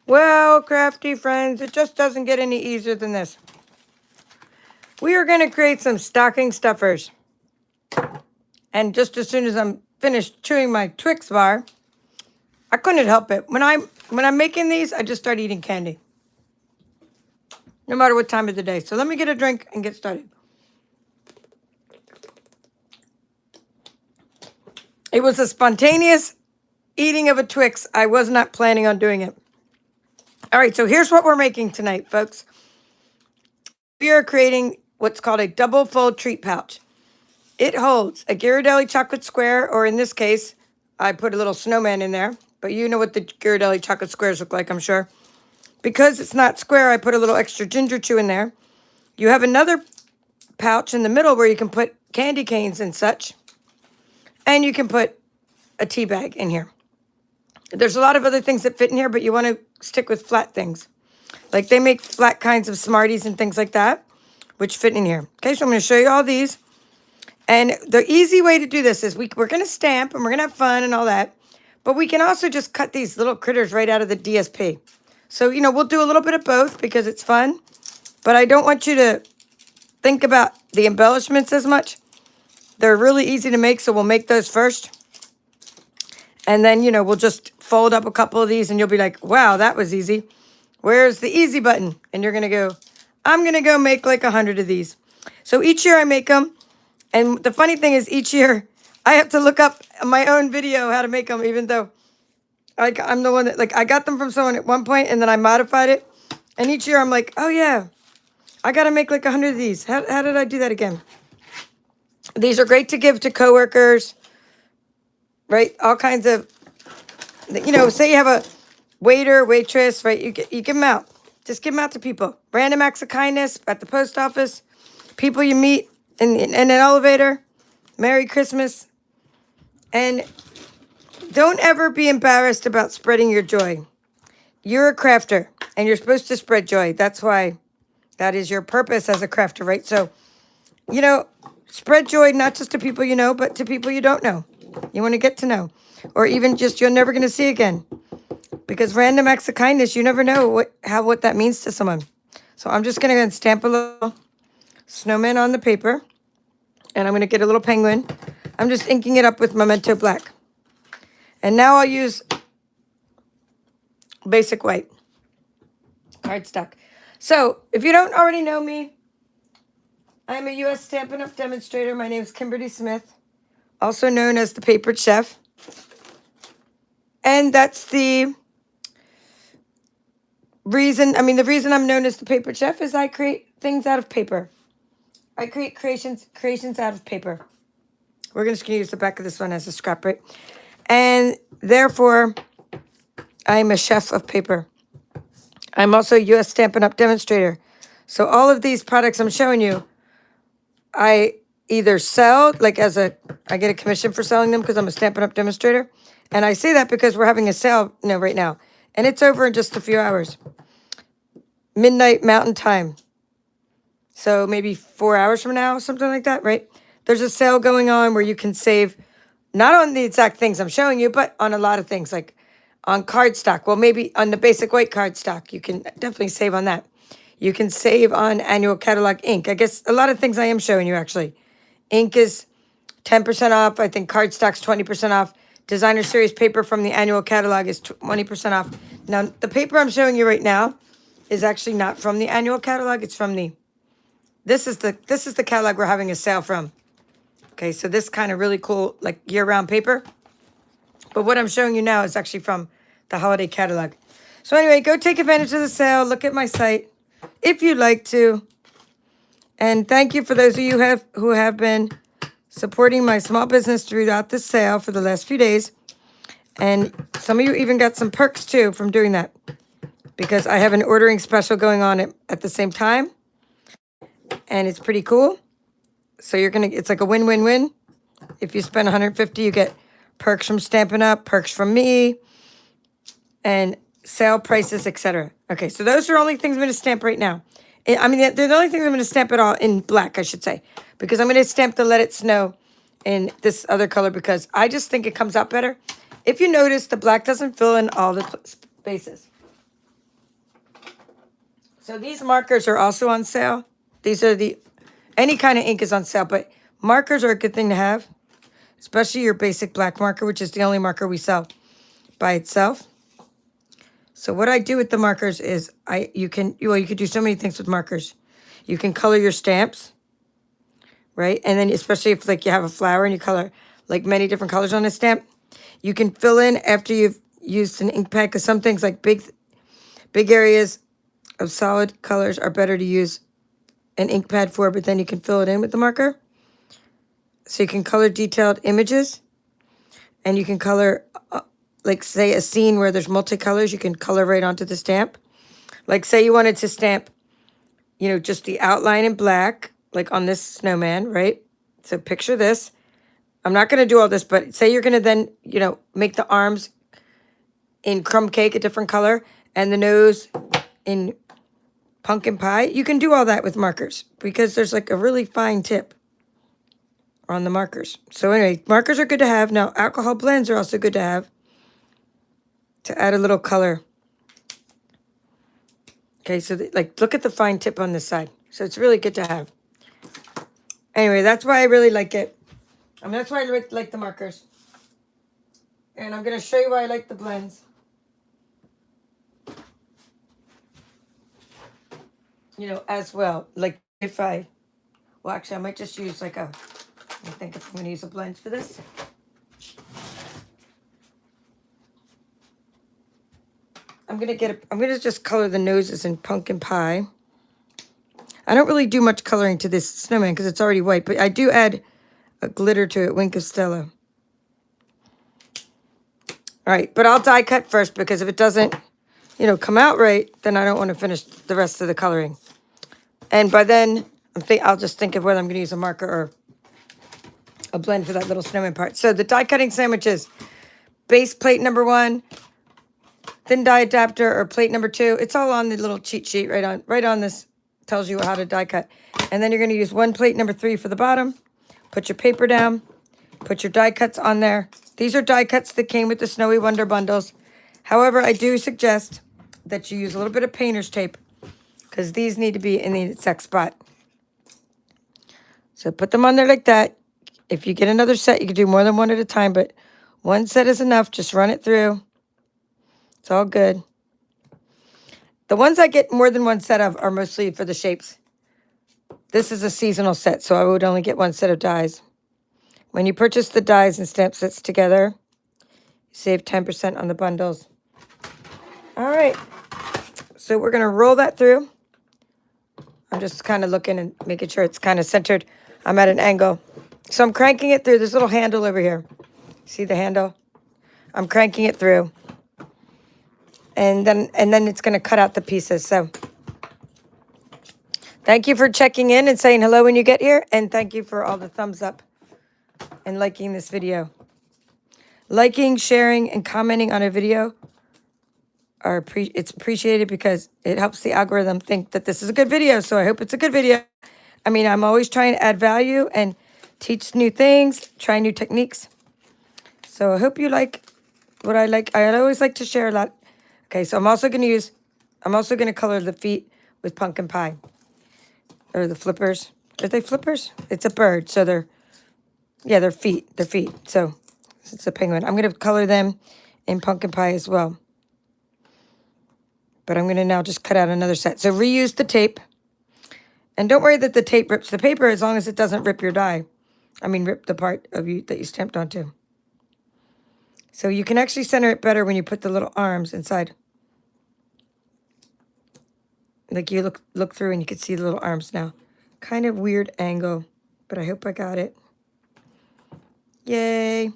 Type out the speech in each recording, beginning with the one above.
Well, crafty friends, it just doesn't get any easier than this. We are going to create some stocking stuffers. And just as soon as I'm finished chewing my Twix bar, I couldn't help it. When I'm making these, I just start eating candy. No matter what time of the day. So let me get a drink and get started. It was a spontaneous eating of a Twix. I was not planning on doing it. All right, so here's what we're making tonight, folks. We are creating what's called a double fold treat pouch. It holds a Ghirardelli chocolate square, or in this case, I put a little snowman in there, but you know what the Ghirardelli chocolate squares look like, I'm sure. Because it's not square, I put a little extra ginger chew in there. You have another pouch in the middle where you can put candy canes and such, and you can put a tea bag in here. There's a lot of other things that fit in here, but you want to stick with flat things. Like they make flat kinds of Smarties and things like that, which fit in here. Okay, so I'm going to show you all these. And the easy way to do this is we're going to stamp and we're going to have fun and all that. But we can also just cut these little critters right out of the DSP. So, you know, we'll do a little bit of both because it's fun. But I don't want you to think about the embellishments as much. They're really easy to make, so we'll make those first. And then, you know, we'll just fold up a couple of these and you'll be like, wow, that was easy. Where's the easy button? And you're going to go, I'm going to go make like 100 of these. So each year I make them. And the funny thing is each year I have to look up my own video how to make them, even though I'm the one that, like, I got them from someone at one point and then I modified it. And each year I'm like, oh yeah, I got to make like 100 of these. How did I do that again? These are great to give to coworkers, right? All kinds of, you know, say you have a waiter, waitress, right? You give them out. Just give them out to people. Random acts of kindness at the post office, people you meet in an elevator. Merry Christmas. And don't ever be embarrassed about spreading your joy. You're a crafter and you're supposed to spread joy. That's why that is your purpose as a crafter, right? So, you know, spread joy not just to people you know, but to people you don't know. You want to get to know. Or even just you're never going to see again. Because random acts of kindness, you never know what that means to someone. So I'm just going to go and stamp a little snowman on the paper. And I'm going to get a little penguin. I'm just inking it up with Memento Black. And now I'll use basic white cardstock. So if you don't already know me, I'm a U.S. Stampin' Up! Demonstrator. My name is Kimberly Smith, also known as the Papered Chef. And that's the reason I'm known as the Papered Chef is I create things out of paper. I create creations out of paper. We're just going to use the back of this one as a scrap, right? And therefore, I'm a chef of paper. I'm also a U.S. Stampin' Up! Demonstrator. So all of these products I'm showing you, I either sell, like I get a commission for selling them because I'm a Stampin' Up! Demonstrator. And I say that because we're having a sale, right now. And it's over in just a few hours. Midnight Mountain Time. So maybe 4 hours from now, something like that, right? There's a sale going on where you can save, not on the exact things I'm showing you, but on a lot of things, like on cardstock. Well, maybe on the basic white cardstock, you can definitely save on that. You can save on annual catalog ink. I guess a lot of things I am showing you, actually. Ink is 10% off. I think cardstock's 20% off. Designer series paper from the annual catalog is 20% off. Now, the paper I'm showing you right now is actually not from the annual catalog. It's from the, this is the catalog we're having a sale from. Okay, so this kind of really cool, like year-round paper. But what I'm showing you now is actually from the holiday catalog. So anyway, go take advantage of the sale. Look at my site if you'd like to. And thank you for those of you who have been supporting my small business throughout the sale for the last few days. And some of you even got some perks too from doing that, because I have an ordering special going on at the same time. And it's pretty cool. So it's like a win-win-win. If you spend $150, you get perks from Stampin' Up, perks from me, and sale prices, etc. Okay, so those are only things I'm going to stamp right now. I mean, they're the only things I'm going to stamp it all in black, I should say, because I'm going to stamp the Let It Snow in this other color because I just think it comes out better. If you notice, the black doesn't fill in all the spaces. So these markers are also on sale. These are any kind of ink is on sale, but markers are a good thing to have, especially your basic black marker, which is the only marker we sell by itself. So what I do with the markers is you could do so many things with markers. You can color your stamps, right? And then especially if like you have a flower and you color like many different colors on a stamp, you can fill in after you've used an ink pad, because some things like big areas of solid colors are better to use an ink pad for, but then you can fill it in with the marker. So you can color detailed images, and you can color, like say a scene where there's multicolors, you can color right onto the stamp. Like say you wanted to stamp, just the outline in black, like on this snowman, right? So picture this. I'm not going to do all this, but say you're going to then, make the arms in crumb cake, a different color, and the nose in pumpkin pie. You can do all that with markers because there's like a really fine tip on the markers. So anyway, markers are good to have. Now, alcohol blends are also good to have to add a little color. Okay, so look at the fine tip on this side. So it's really good to have. Anyway, that's why I really like it. That's why I like the markers. And I'm going to show you why I like the blends. As well. Like actually, I might just use let me think if I'm going to use a blend for this. I'm going to just color the noses in pumpkin pie. I don't really do much coloring to this snowman because it's already white, but I do add a glitter to it, Wink of Stella. All right, but I'll die cut first because if it doesn't, come out right, then I don't want to finish the rest of the coloring. And by then, I'll just think of whether I'm going to use a marker or a blend for that little snowman part. So the die cutting sandwiches, base plate number 1, thin die adapter or plate number 2. It's all on the little cheat sheet right on this. Tells you how to die cut. And then you're going to use 1 plate number 3 for the bottom. Put your paper down. Put your die cuts on there. These are die cuts that came with the Snowy Wonder bundles. However, I do suggest that you use a little bit of painter's tape because these need to be in the exact spot. So put them on there like that. If you get another set, you can do more than one at a time, but one set is enough. Just run it through. It's all good. The ones I get more than one set of are mostly for the shapes. This is a seasonal set, so I would only get one set of dies. When you purchase the dies and stamp sets together, you save 10% on the bundles. All right. So we're going to roll that through. I'm just kind of looking and making sure it's kind of centered. I'm at an angle. So I'm cranking it through. There's a little handle over here. See the handle? I'm cranking it through. And then it's going to cut out the pieces. So thank you for checking in and saying hello when you get here. And thank you for all the thumbs up and liking this video. Liking, sharing, and commenting on a video it's appreciated because it helps the algorithm think that this is a good video. So I hope it's a good video. I mean, I'm always trying to add value and teach new things, try new techniques. So I hope you like what I like. I always like to share a lot. Okay, so I'm also going to color the feet with pumpkin pie. Or the flippers. Are they flippers? It's a bird, so they're feet. They're feet. So it's a penguin. I'm going to color them in pumpkin pie as well. But I'm going to now just cut out another set. So reuse the tape. And don't worry that the tape rips the paper as long as it doesn't rip your die. I mean, rip the part of you that you stamped onto. So you can actually center it better when you put the little arms inside. Like you look through and you can see the little arms now. Kind of weird angle, but I hope I got it. Yay.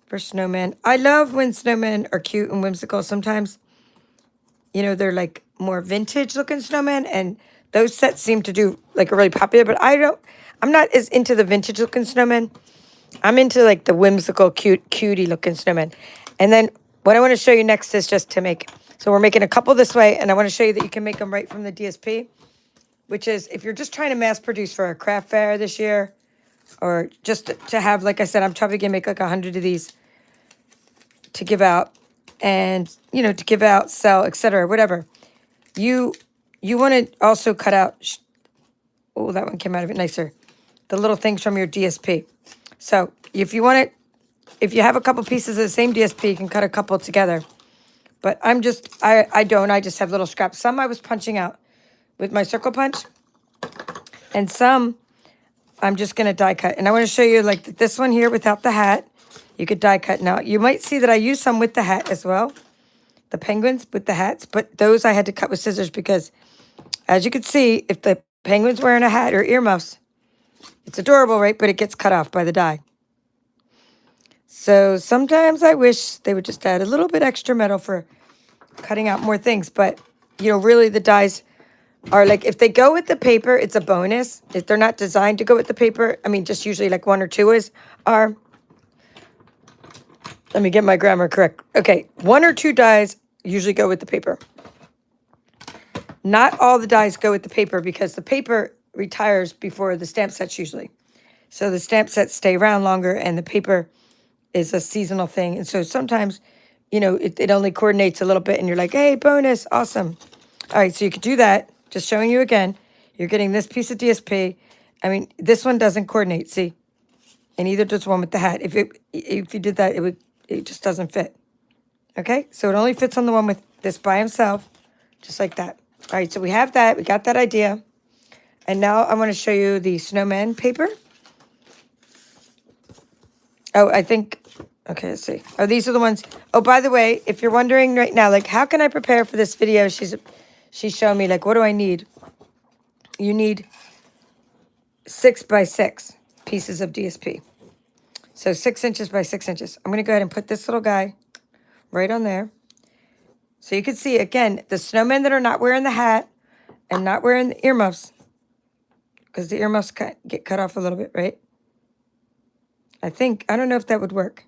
For snowmen. I love when snowmen are cute and whimsical. Sometimes, they're like more vintage looking snowmen, and those sets seem to do like a really popular, but I'm not as into the vintage looking snowmen. I'm into like the whimsical, cutie looking snowmen. And then what I want to show you next is just to make, so we're making a couple this way, and I want to show you that you can make them right from the DSP, which is if you're just trying to mass produce for a craft fair this year, or just to have, like I said, I'm probably going to make like 100 of these to give out, and, to give out, sell, etc., whatever. You you want to also cut out, oh, that one came out of it nicer, the little things from your DSP. So if you want it, if you have a couple pieces of the same DSP, you can cut a couple together. But I just have little scraps. Some I was punching out with my circle punch, and some I'm just going to die cut. And I want to show you like this one here without the hat. You could die cut. Now, you might see that I use some with the hat as well. The penguins with the hats. But those I had to cut with scissors because, as you can see, if the penguin's wearing a hat or earmuffs, it's adorable, right? But it gets cut off by the die. So sometimes I wish they would just add a little bit extra metal for cutting out more things. But, you know, really the dies are like, if they go with the paper, it's a bonus. If they're not designed to go with the paper, I mean, just usually like one or two are. Let me get my grammar correct. Okay, one or two dies usually go with the paper. Not all the dies go with the paper because the paper retires before the stamp sets usually. So the stamp sets stay around longer and the paper is a seasonal thing. And so sometimes, you know, it only coordinates a little bit and you're like, hey, bonus, awesome. All right, so you could do that. Just showing you again. You're getting this piece of DSP. I mean, this one doesn't coordinate, see? And neither does one with the hat. If you did that, it just doesn't fit. Okay, so it only fits on the one with this by himself, just like that. All right, so we have that. We got that idea. And now I want to show you the snowman paper. Oh, I think, okay, let's see. Oh, these are the ones. Oh, by the way, if you're wondering right now, like, how can I prepare for this video? She's showing me, like, what do I need? You need 6 by 6 pieces of DSP. So 6 inches by 6 inches. I'm going to go ahead and put this little guy right on there. So you can see, again, the snowmen that are not wearing the hat and not wearing the earmuffs, because the earmuffs get cut off a little bit, right? I don't know if that would work.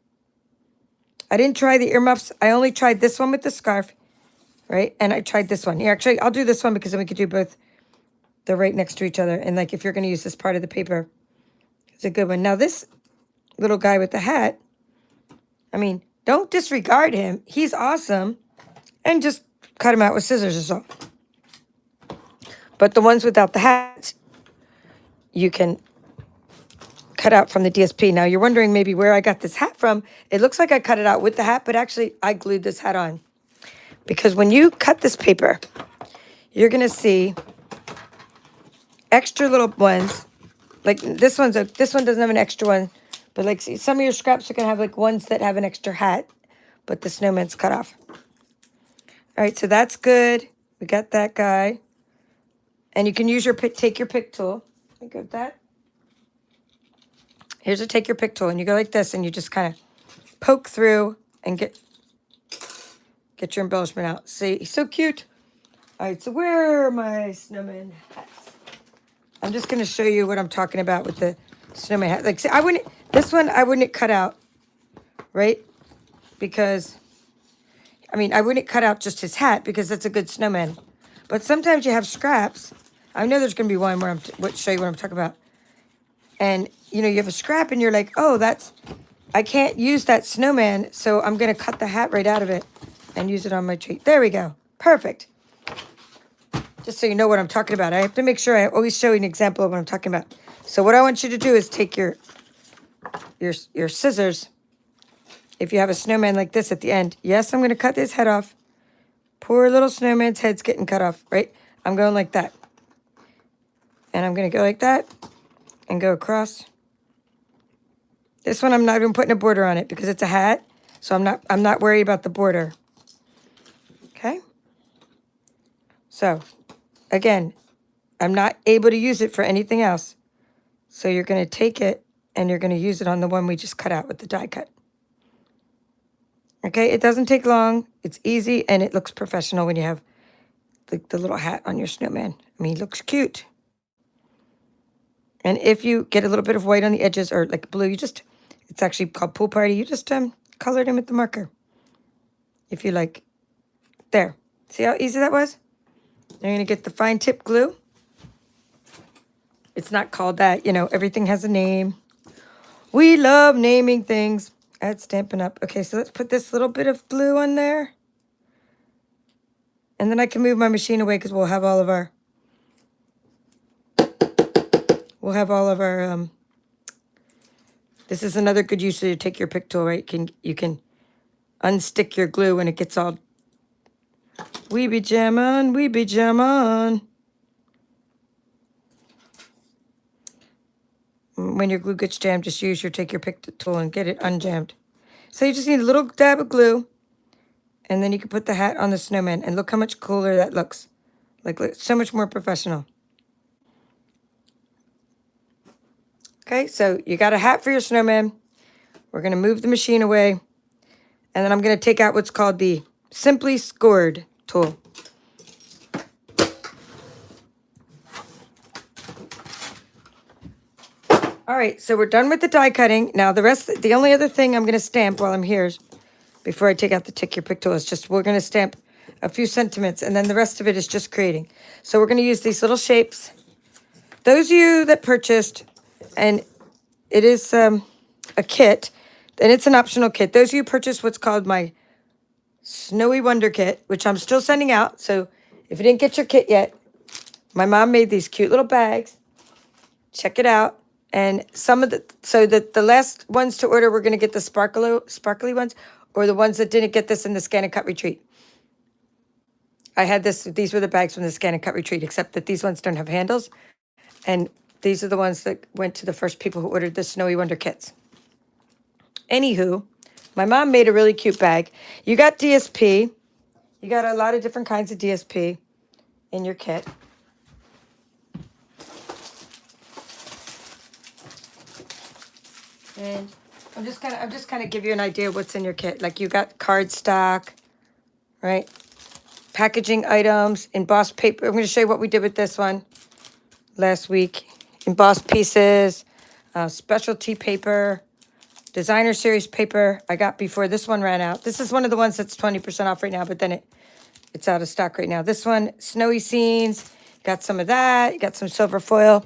I didn't try the earmuffs. I only tried this one with the scarf, right? And I tried this one. Here, actually, I'll do this one because then we could do both. They're right next to each other. And, like, if you're going to use this part of the paper, it's a good one. Now, this little guy with the hat, I mean, don't disregard him. He's awesome. And just cut him out with scissors or so. But the ones without the hats, you can cut out from the DSP. Now, you're wondering maybe where I got this hat from. It looks like I cut it out with the hat, but actually, I glued this hat on. Because when you cut this paper, you're going to see extra little ones. Like this one doesn't have an extra one. But like, see, some of your scraps are going to have like ones that have an extra hat. But the snowman's cut off. All right, so that's good. We got that guy. And you can use take your pick tool. Let me go with that. Here's a take your pick tool. And you go like this and you just kind of poke through and get your embellishment out. See, he's so cute. All right, so where are my snowman hats? I'm just going to show you what I'm talking about with the snowman hat. Like, see, this one I wouldn't cut out, right? Because, I mean, I wouldn't cut out just his hat because that's a good snowman. But sometimes you have scraps. I know there's going to be one where show you what I'm talking about. And, you know, you have a scrap and you're like, oh, I can't use that snowman, so I'm going to cut the hat right out of it and use it on my tree. There we go. Perfect. Just so you know what I'm talking about. I have to make sure I always show you an example of what I'm talking about. So what I want you to do is take your scissors. If you have a snowman like this at the end, yes, I'm going to cut his head off. Poor little snowman's head's getting cut off, right? I'm going like that. And I'm going to go like that and go across. This one I'm not even putting a border on it because it's a hat. So I'm not worried about the border. Okay? So, again, I'm not able to use it for anything else. So you're going to take it and you're going to use it on the one we just cut out with the die cut. Okay, it doesn't take long. It's easy and it looks professional when you have the little hat on your snowman. I mean, it looks cute. And if you get a little bit of white on the edges or like blue, it's actually called Pool Party. You just colored him with the marker. If you like. There. See how easy that was? Now you're going to get the fine tip glue. It's not called that. You know, everything has a name. We love naming things at Stampin' Up. Okay, so let's put this little bit of glue on there. And then I can move my machine away because we'll have all of our this is another good use to take your pick tool, right? You can unstick your glue when it gets all we be jamming. When your glue gets jammed, just take your pick tool and get it unjammed. So you just need a little dab of glue, and then you can put the hat on the snowman, and look how much cooler that looks. Like so much more professional. Okay, so you got a hat for your snowman. We're going to move the machine away, and then I'm going to take out what's called the Simply Scored tool. All right, so we're done with the die cutting. Now the only other thing I'm going to stamp while I'm here, before I take out the Take Your Pick tool, is just we're going to stamp a few sentiments, and then the rest of it is just creating. So we're going to use these little shapes. Those of you that purchased, and it is a kit, and it's an optional kit. Those of you who purchased what's called my Snowy Wonder Kit, which I'm still sending out. So if you didn't get your kit yet, my mom made these cute little bags. Check it out. And the last ones to order, we're going to get the sparkly ones, or the ones that didn't get this in the Scan and Cut Retreat. I had these were the bags from the Scan and Cut Retreat, except that these ones don't have handles. And these are the ones that went to the first people who ordered the Snowy Wonder kits. Anywho, my mom made a really cute bag. You got DSP. You got a lot of different kinds of DSP in your kit. And I'm just kind of give you an idea of what's in your kit. Like you got cardstock, right? Packaging items, embossed paper. I'm going to show you what we did with this one last week. Embossed pieces, specialty paper, designer series paper I got before this one ran out. This is one of the ones that's 20% off right now, but then it's out of stock right now. This one, snowy scenes, got some of that. You got some silver foil.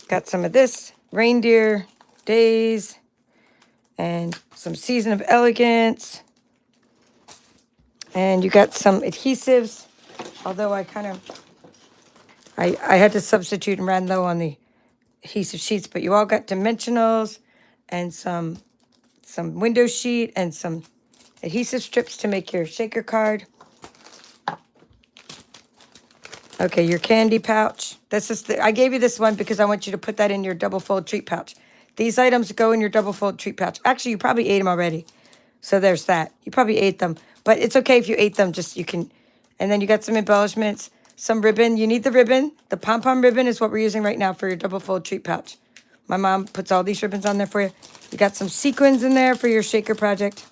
Got some of this, reindeer days, and some Season of Elegance. And you got some adhesives, although I had to substitute and ran low on the adhesive sheets, but you all got dimensionals and some window sheet and some adhesive strips to make your shaker card. Okay, your candy pouch. I gave you this one because I want you to put that in your double fold treat pouch. These items go in your double fold treat pouch. Actually, you probably ate them already. So there's that. You probably ate them, but it's okay if you ate them, just you can. And then you got some embellishments, some ribbon. You need the ribbon. The pom-pom ribbon is what we're using right now for your double fold treat pouch. My mom puts all these ribbons on there for you. You got some sequins in there for your shaker project.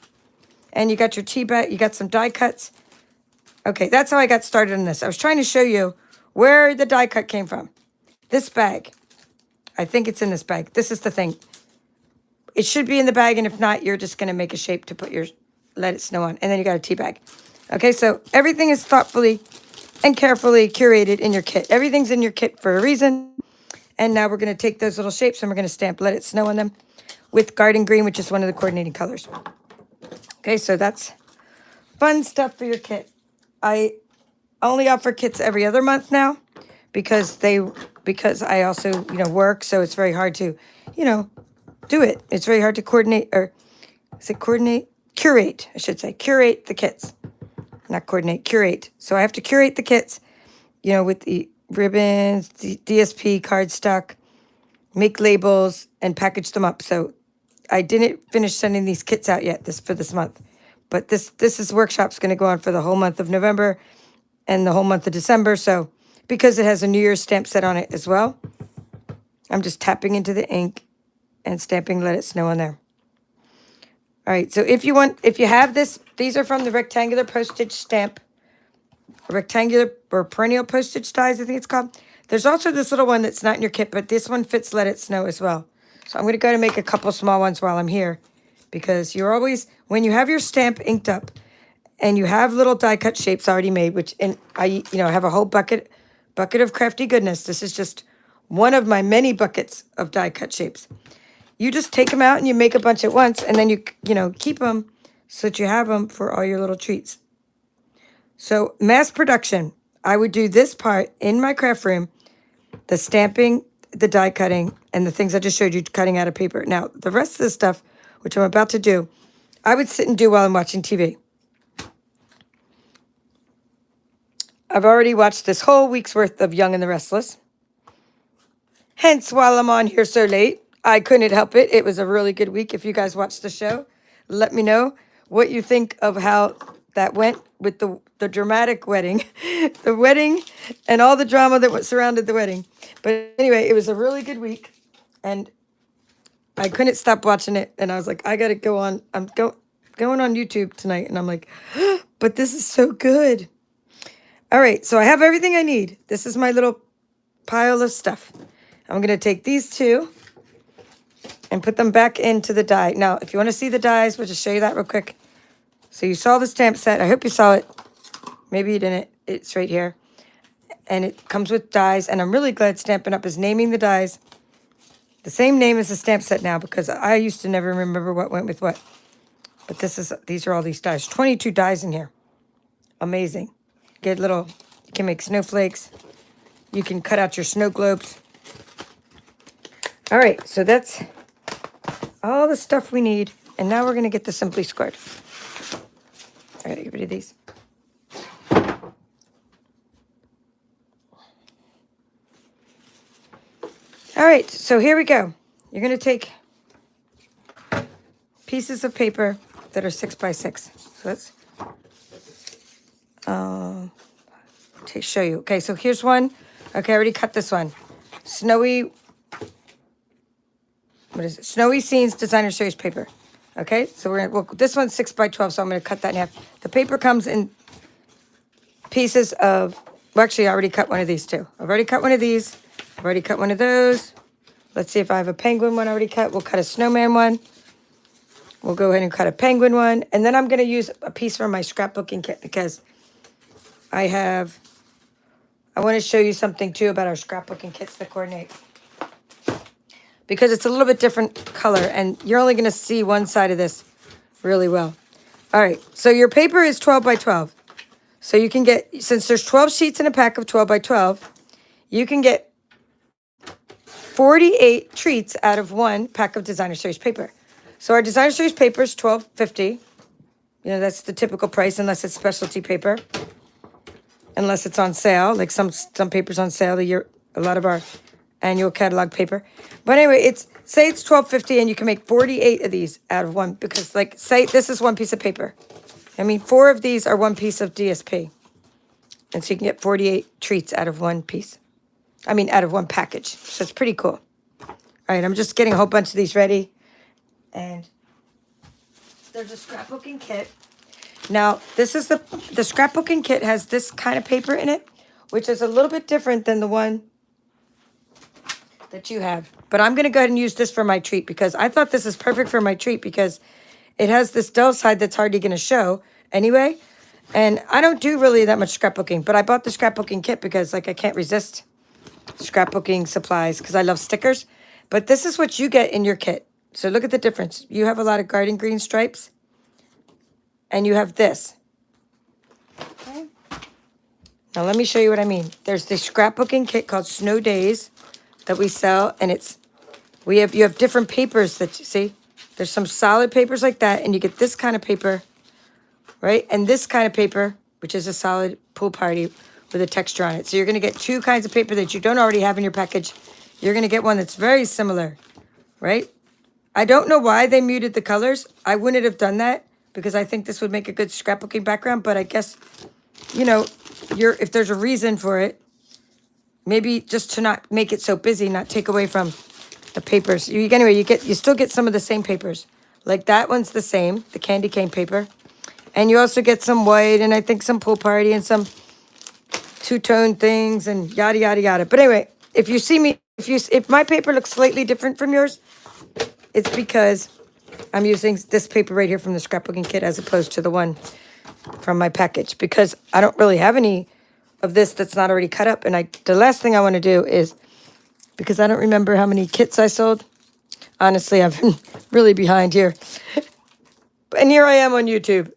And you got your tea bag. You got some die cuts. Okay, that's how I got started on this. I was trying to show you where the die cut came from. This bag. I think it's in this bag. This is the thing. It should be in the bag, and if not, you're just going to make a shape to put your Let It Snow on. And then you got a tea bag. Okay, so everything is thoughtfully and carefully curated in your kit. Everything's in your kit for a reason. And now we're going to take those little shapes and we're going to stamp Let It Snow on them with Garden Green, which is one of the coordinating colors. Okay, so that's fun stuff for your kit. I only offer kits every other month now because I also, work, so it's very hard to, do it. It's very hard to coordinate, or is it coordinate? Curate, I should say. Curate the kits. Not coordinate, curate. So I have to curate the kits, with the ribbons, the DSP cardstock, make labels, and package them up. So I didn't finish sending these kits out yet for this month. But this workshop's going to go on for the whole month of November and the whole month of December. So because it has a New Year's stamp set on it as well, I'm just tapping into the ink and stamping Let It Snow on there. All right, so if you have this, these are from the rectangular postage stamp, rectangular or perennial postage dies, I think it's called. There's also this little one that's not in your kit, but this one fits Let It Snow as well. So I'm going to go to make a couple small ones while I'm here, because you're always, when you have your stamp inked up and you have little die cut shapes already made, and I have a whole bucket of crafty goodness. This is just one of my many buckets of die cut shapes. You just take them out and you make a bunch at once, and then you keep them so that you have them for all your little treats. So mass production, I would do this part in my craft room, the stamping, the die cutting, and the things I just showed you cutting out of paper. Now, the rest of the stuff, which I'm about to do, I would sit and do while I'm watching TV. I've already watched this whole week's worth of Young and the Restless. Hence, while I'm on here so late, I couldn't help it. It was a really good week. If you guys watched the show, let me know what you think of how that went with the dramatic wedding, the wedding and all the drama that surrounded the wedding. But anyway, it was a really good week, and I couldn't stop watching it. And I was like, I got to go on. I'm going on YouTube tonight, and I'm like, but this is so good. All right, so I have everything I need. This is my little pile of stuff. I'm going to take these two and put them back into the die. Now, if you want to see the dies, we'll just show you that real quick. So you saw the stamp set. I hope you saw it. Maybe you didn't. It's right here. And it comes with dies. And I'm really glad Stampin' Up! Is naming the dies the same name as the stamp set now, because I used to never remember what went with what. But these are all these dies. 22 dies in here. Amazing. You can make snowflakes. You can cut out your snow globes. All right, so that's all the stuff we need. And now we're going to get the Simply Squared. I got to get rid of these. All right, so here we go. You're going to take pieces of paper that are 6 by 6. So let's show you. Okay, so here's one. Okay, I already cut this one. Snowy Scenes Designer Series paper. Okay, so this one's 6 by 12, so I'm going to cut that in half. The paper comes in pieces of, well, actually, I already cut one of these too. I've already cut one of these. I've already cut one of those. Let's see if I have a penguin one already cut. We'll cut a snowman one. We'll go ahead and cut a penguin one. And then I'm going to use a piece from my scrapbooking kit, because I want to show you something too about our scrapbooking kits that coordinate. Because it's a little bit different color, and you're only going to see one side of this really well. All right, so your paper is 12 by 12. So you can get, since there's 12 sheets in a pack of 12 by 12, you can get 48 treats out of one pack of Designer Series paper. So our Designer Series paper is $12.50. You know, that's the typical price, unless it's specialty paper. Unless it's on sale, like some papers on sale a lot of our annual catalog paper. But anyway, say it's $12.50, and you can make 48 of these out of one, because say this is one piece of paper. I mean, 4 of these are one piece of DSP. And so you can get 48 treats out of one piece. I mean, out of one package. So it's pretty cool. All right, I'm just getting a whole bunch of these ready. And there's a scrapbooking kit. Now, this is the scrapbooking kit has this kind of paper in it, which is a little bit different than the one that you have. But I'm going to go ahead and use this for my treat, because I thought this is perfect for my treat, because it has this dull side that's hardly going to show anyway. And I don't do really that much scrapbooking, but I bought the scrapbooking kit because I can't resist scrapbooking supplies, because I love stickers. But this is what you get in your kit. So look at the difference. You have a lot of garden green stripes, and you have this. Okay. Now let me show you what I mean. There's this scrapbooking kit called Snow Days that we sell, and you have different papers that you see. There's some solid papers like that, and you get this kind of paper, right? And this kind of paper, which is a solid pool party with a texture on it. So you're going to get 2 kinds of paper that you don't already have in your package. You're going to get one that's very similar, right? I don't know why they muted the colors. I wouldn't have done that, because I think this would make a good scrapbooking background, but I guess, you know, if there's a reason for it, maybe just to not make it so busy, not take away from the papers. Anyway, you still get some of the same papers. Like that one's the same, the candy cane paper. And you also get some white, and I think some pool party, and some two-tone things, and yada, yada, yada. But anyway, if you see me, if my paper looks slightly different from yours, it's because I'm using this paper right here from the scrapbooking kit as opposed to the one from my package, because I don't really have any of this that's not already cut up. And the last thing I want to do is, because I don't remember how many kits I sold. Honestly, I've been really behind here. And here I am on YouTube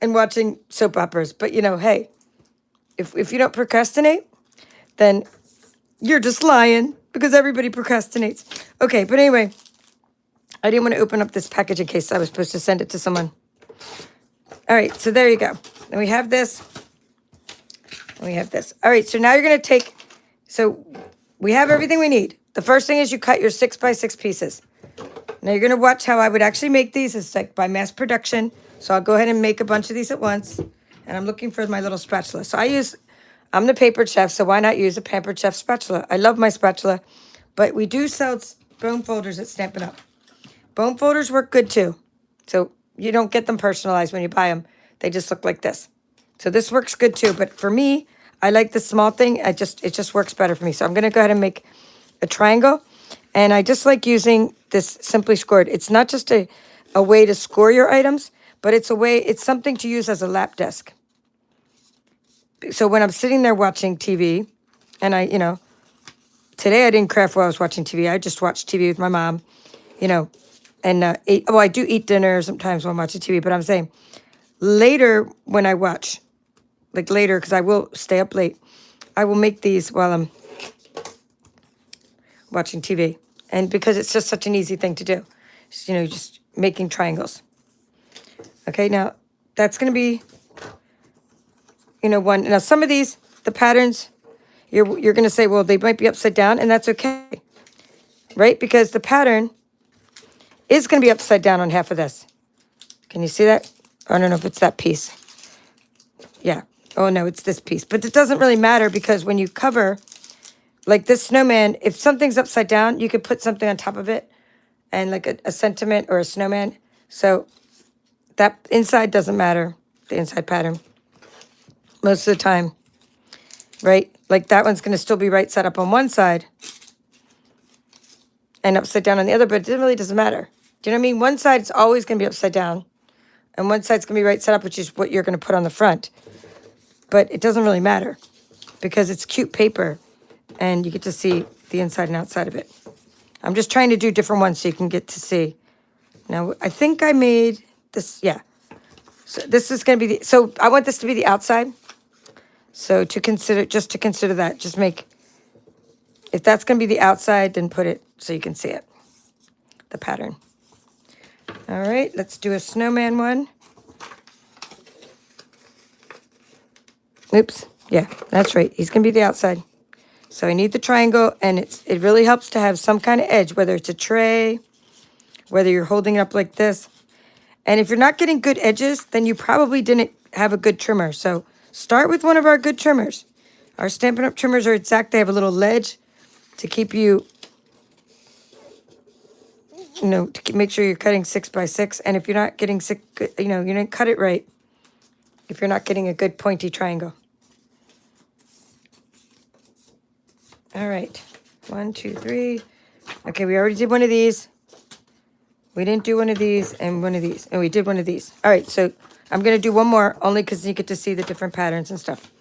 and watching soap operas. But, you know, hey, If you don't procrastinate, then you're just lying because everybody procrastinates. Okay, but anyway, I didn't want to open up this package in case I was supposed to send it to someone. All right, so there you go. And we have this. And we have this. All right, so now you're going to take, so we have everything we need. The first thing is you cut your 6x6 pieces. Now you're going to watch how I would actually make these. It's like by mass production. So I'll go ahead and make a bunch of these at once. And I'm looking for my little spatula. So I'm the Papered Chef, so why not use a Pampered Chef spatula? I love my spatula, but we do sell bone folders at Stampin' Up. Bone folders work good too. So you don't get them personalized when you buy them. They just look like this. So this works good too, but for me, I like the small thing. It just works better for me. So I'm going to go ahead and make a triangle. And I just like using this Simply Scored. It's not just a way to score your items, but it's something to use as a lap desk. So when I'm sitting there watching TV, and today I didn't craft while I was watching TV. I just watched TV with my mom, and I do eat dinner sometimes while I'm watching TV, but I'm saying later when I watch, like later, because I will stay up late, I will make these while I'm watching TV. And because it's just such an easy thing to do, just making triangles. Okay, now that's going to be, one. Now some of these, the patterns, you're going to say, well, they might be upside down, and that's okay, right? Because the pattern is going to be upside down on half of this. Can you see that? I don't know if it's that piece. Yeah. Oh, no, it's this piece. But it doesn't really matter because when you cover, like this snowman, if something's upside down, you could put something on top of it and like a sentiment or a snowman. So that inside doesn't matter, the inside pattern, most of the time, right? Like that one's going to still be right side up on one side and upside down on the other, but it really doesn't matter. Do you know what I mean? One side's always going to be upside down and one side's going to be right side up, which is what you're going to put on the front. But it doesn't really matter because it's cute paper and you get to see the inside and outside of it. I'm just trying to do different ones so you can get to see. Now, I think I made this, yeah. So this is going to be so I want this to be the outside. So to consider that, just make, if that's going to be the outside, then put it so you can see it, the pattern. All right, let's do a snowman one. Oops, yeah, that's right. He's going to be the outside. So I need the triangle, and it really helps to have some kind of edge, whether it's a tray, whether you're holding it up like this. And if you're not getting good edges, then you probably didn't have a good trimmer. So start with one of our good trimmers. Our Stampin' Up! Trimmers are exact. They have a little ledge to keep you, to make sure you're cutting 6x6. And if you're not getting you didn't cut it right if you're not getting a good pointy triangle. All right, 1, 2, 3. Okay, we already did one of these. We didn't do one of these and one of these, and we did one of these. All right, so I'm going to do one more only because you get to see the different patterns and stuff.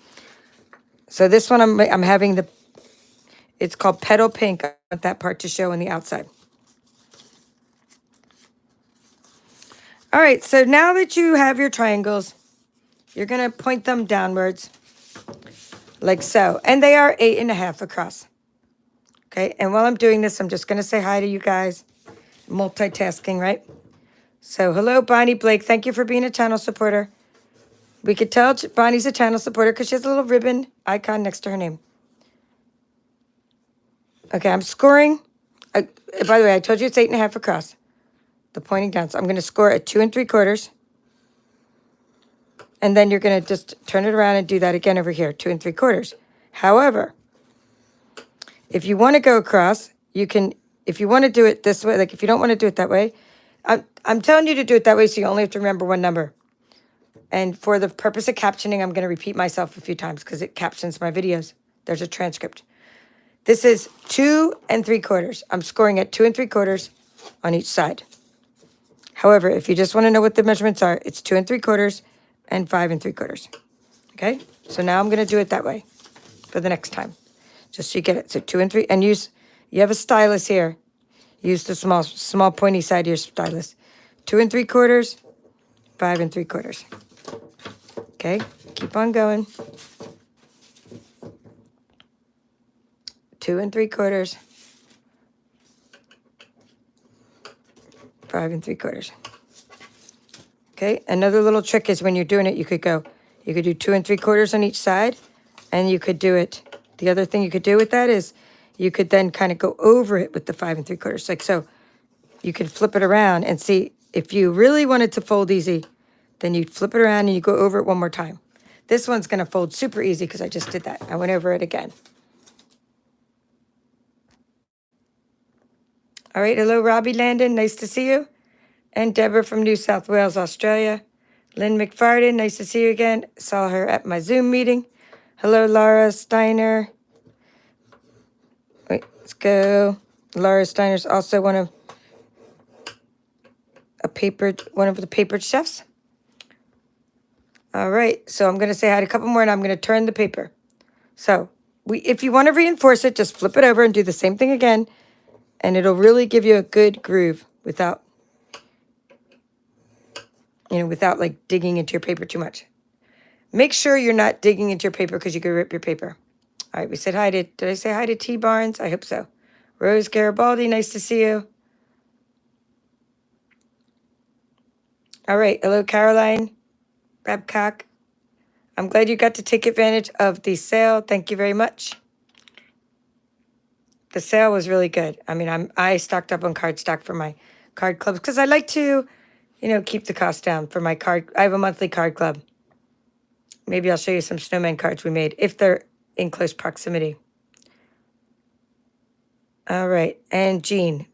So this one I'm having it's called Petal Pink. I want that part to show on the outside. All right, so now that you have your triangles, you're going to point them downwards like so. And they are 8.5 across. Okay, and while I'm doing this, I'm just going to say hi to you guys. Multitasking, right? So hello, Bonnie Blake. Thank you for being a channel supporter. We could tell Bonnie's a channel supporter because she has a little ribbon icon next to her name. Okay, I'm scoring. By the way, I told you it's 8.5 across. The pointing down. So I'm going to score at 2 3/4. And then you're going to just turn it around and do that again over here, 2 3/4. However, if you want to go across, you can, if you want to do it this way, like if you don't want to do it that way, I'm telling you to do it that way so you only have to remember one number. And for the purpose of captioning, I'm going to repeat myself a few times because it captions my videos. There's a transcript. This is 2 3/4. I'm scoring at 2 3/4 on each side. However, if you just want to know what the measurements are, it's 2 3/4 and 5 3/4. Okay? So now I'm going to do it that way for the next time. Just so you get it. So 2 3, and you have a stylus here. Use the small pointy side of your stylus. 2 3/4, 5 3/4. Okay? Keep on going. 2 3/4, 5 3/4. Okay, another little trick is when you're doing it, you could do 2 3/4 on each side, and you could do it. The other thing you could do with that is you could then kind of go over it with the 5 3/4, like so. You could flip it around and see if you really wanted to fold easy, then you'd flip it around and you go over it one more time. This one's going to fold super easy because I just did that. I went over it again. All right, hello, Robbie Landon. Nice to see you. And Deborah from New South Wales, Australia. Lynn McFarden, nice to see you again. Saw her at my Zoom meeting. Hello, Laura Steiner. Wait, let's go. Laura Steiner's also one of the papered chefs. All right, so I'm going to say hi to a couple more, and I'm going to turn the paper. So if you want to reinforce it, just flip it over and do the same thing again, and it'll really give you a good groove without like digging into your paper too much. Make sure you're not digging into your paper because you could rip your paper. All right, we said hi to, did I say hi to T. Barnes? I hope so. Rose Garibaldi, nice to see you. All right, hello, Caroline Babcock. I'm glad you got to take advantage of the sale. Thank you very much. The sale was really good. I mean, I stocked up on cardstock for my card clubs because I like to, keep the cost down for my card. I have a monthly card club. Maybe I'll show you some snowman cards we made if they're in close proximity. All right, and Jean.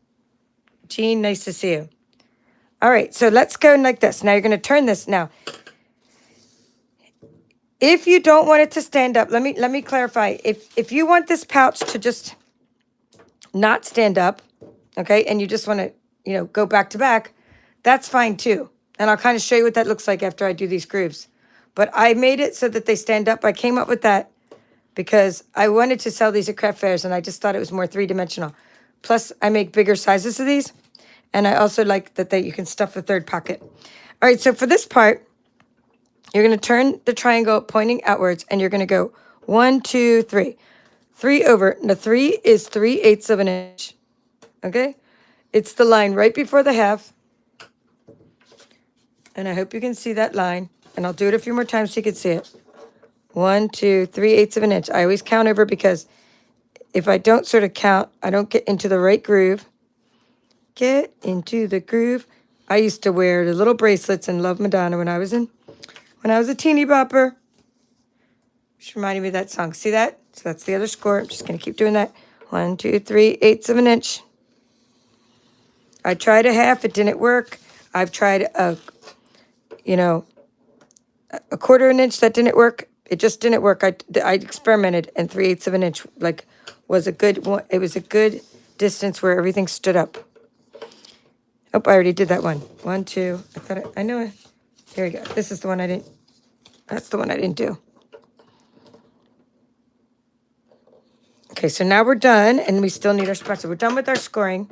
Jean, nice to see you. All right, so let's go like this. Now you're going to turn this. Now, if you don't want it to stand up, let me clarify. If you want this pouch to just not stand up, okay, and you just want to, go back to back, that's fine too. And I'll kind of show you what that looks like after I do these grooves. But I made it so that they stand up. I came up with that because I wanted to sell these at craft fairs, and I just thought it was more three-dimensional. Plus, I make bigger sizes of these, and I also like that you can stuff a third pocket. All right, so for this part, you're going to turn the triangle pointing outwards, and you're going to go 1, 2, 3. 3 over. Now, 3 is 3/8 of an inch, okay? It's the line right before the half, and I hope you can see that line, and I'll do it a few more times so you can see it. 1, 2, 3/8 of an inch. I always count over because if I don't sort of count, I don't get into the right groove. Get into the groove. I used to wear the little bracelets and love Madonna when I was a teeny bopper. Which reminded me of that song. See that? So that's the other score. I'm just going to keep doing that. 1, 2, 3/8 of an inch. I tried a half. It didn't work. I've tried a 1/4 an inch. That didn't work. It just didn't work. I experimented, and 3/8 of an inch was a good one. It was a good distance where everything stood up. Oh, I already did that one. 1, 2. I know it. Here we go. This is the one I didn't. That's the one I didn't do. Okay, so now we're done, and we still need our spots. So we're done with our scoring.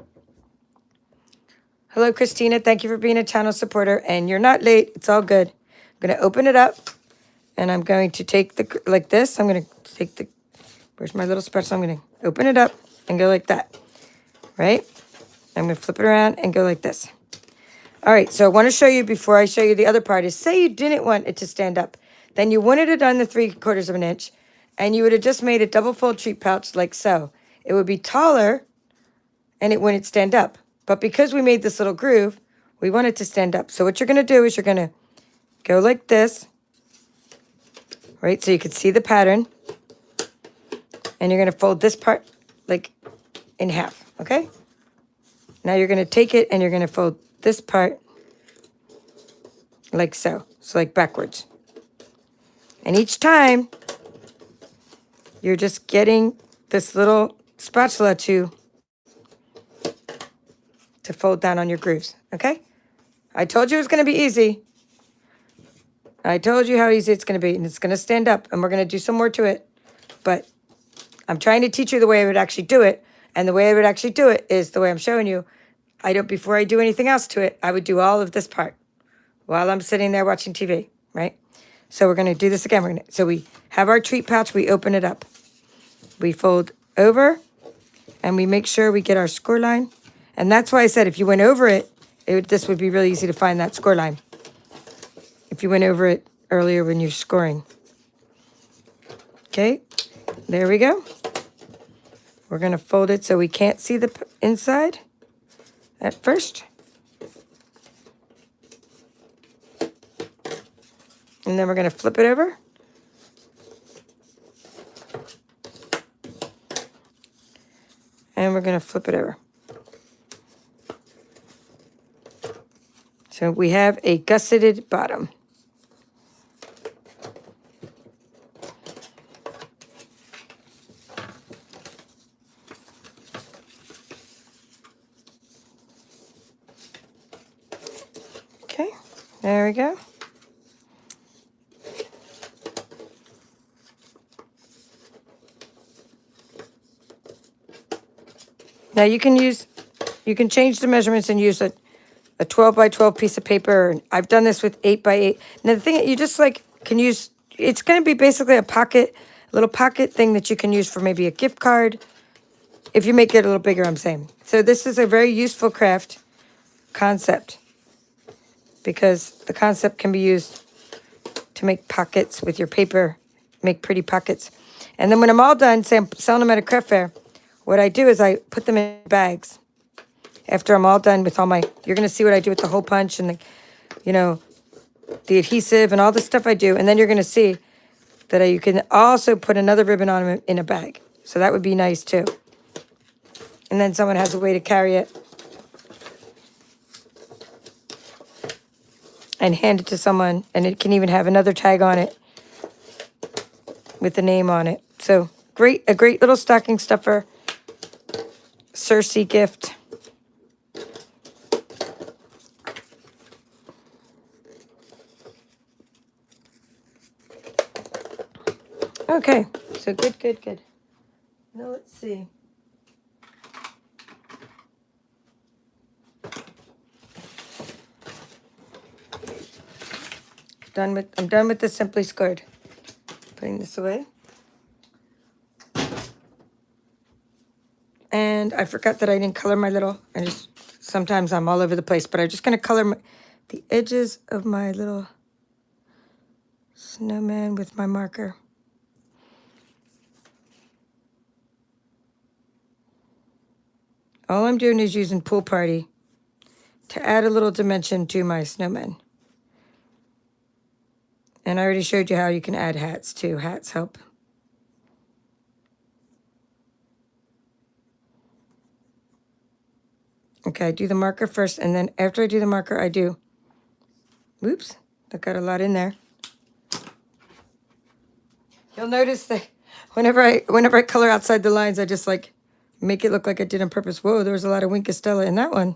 Hello, Christina. Thank you for being a channel supporter, and you're not late. It's all good. I'm going to open it up, and I'm going to take like this. I'm going to take where's my little spatula? I'm going to open it up and go like that, right? I'm going to flip it around and go like this. All right, so I want to show you before I show you the other part is say you didn't want it to stand up. Then you wanted it on the 3/4 of an inch, and you would have just made a double fold treat pouch like so. It would be taller, and it wouldn't stand up. But because we made this little groove, we want it to stand up. So what you're going to do is you're going to go like this, right? So you can see the pattern. And you're going to fold this part like in half, okay? Now you're going to take it and you're going to fold this part like so. So like backwards. And each time, you're just getting this little spatula to fold down on your grooves, okay? I told you it was going to be easy. I told you how easy it's going to be, and it's going to stand up, and we're going to do some more to it. But I'm trying to teach you the way I would actually do it, and the way I would actually do it is the way I'm showing you. Before I do anything else to it, I would do all of this part while I'm sitting there watching TV, right? So we're going to do this again. So we have our treat pouch. We open it up. We fold over, And we make sure we get our score line. And that's why I said if you went over it, this would be really easy to find that score line. If you went over it earlier when you're scoring. Okay, there we go. We're going to fold it so we can't see the inside at first. And then we're going to flip it over. And we're going to flip it over. So we have a gusseted bottom. Okay, there we go. Now you can change the measurements and use a 12 by 12 piece of paper. I've done this with 8 by 8. Now the thing you just like can use, it's going to be basically a little pocket thing that you can use for maybe a gift card. If you make it a little bigger, I'm saying. So this is a very useful craft concept because the concept can be used to make pockets with your paper, make pretty pockets. And then when I'm all done, say I'm selling them at a craft fair, what I do is I put them in bags. After I'm all done with all my, you're going to see what I do with the hole punch and the adhesive and all the stuff I do. And then you're going to see that you can also put another ribbon on them in a bag. So that would be nice too. And then someone has a way to carry it and hand it to someone. And it can even have another tag on it with the name on it. So a great little stocking stuffer. Cersei gift. Okay, so good. Now let's see. I'm done with the Simply Scored. Putting this away. And I forgot that I didn't color my little, sometimes I'm all over the place, but I'm just going to color the edges of my little snowman with my marker. All I'm doing is using Pool Party to add a little dimension to my snowman. And I already showed you how you can add hats too. Hats help. Okay, I do the marker first, and then after I do the marker, I do, whoops, that got a lot in there. You'll notice that whenever I color outside the lines, I just like make it look like I did on purpose. Whoa, there was a lot of Winkestella in that one.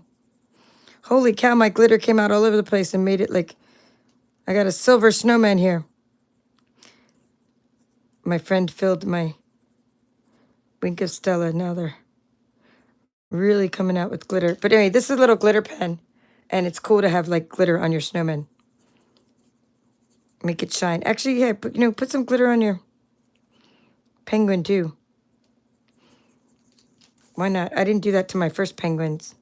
Holy cow, my glitter came out all over the place and made it like, I got a silver snowman here. My friend filled my Winkestella. Now they're really coming out with glitter. But anyway, this is a little glitter pen, and it's cool to have like glitter on your snowman. Make it shine. Actually, yeah, put some glitter on your penguin too. Why not? I didn't do that to my first penguins.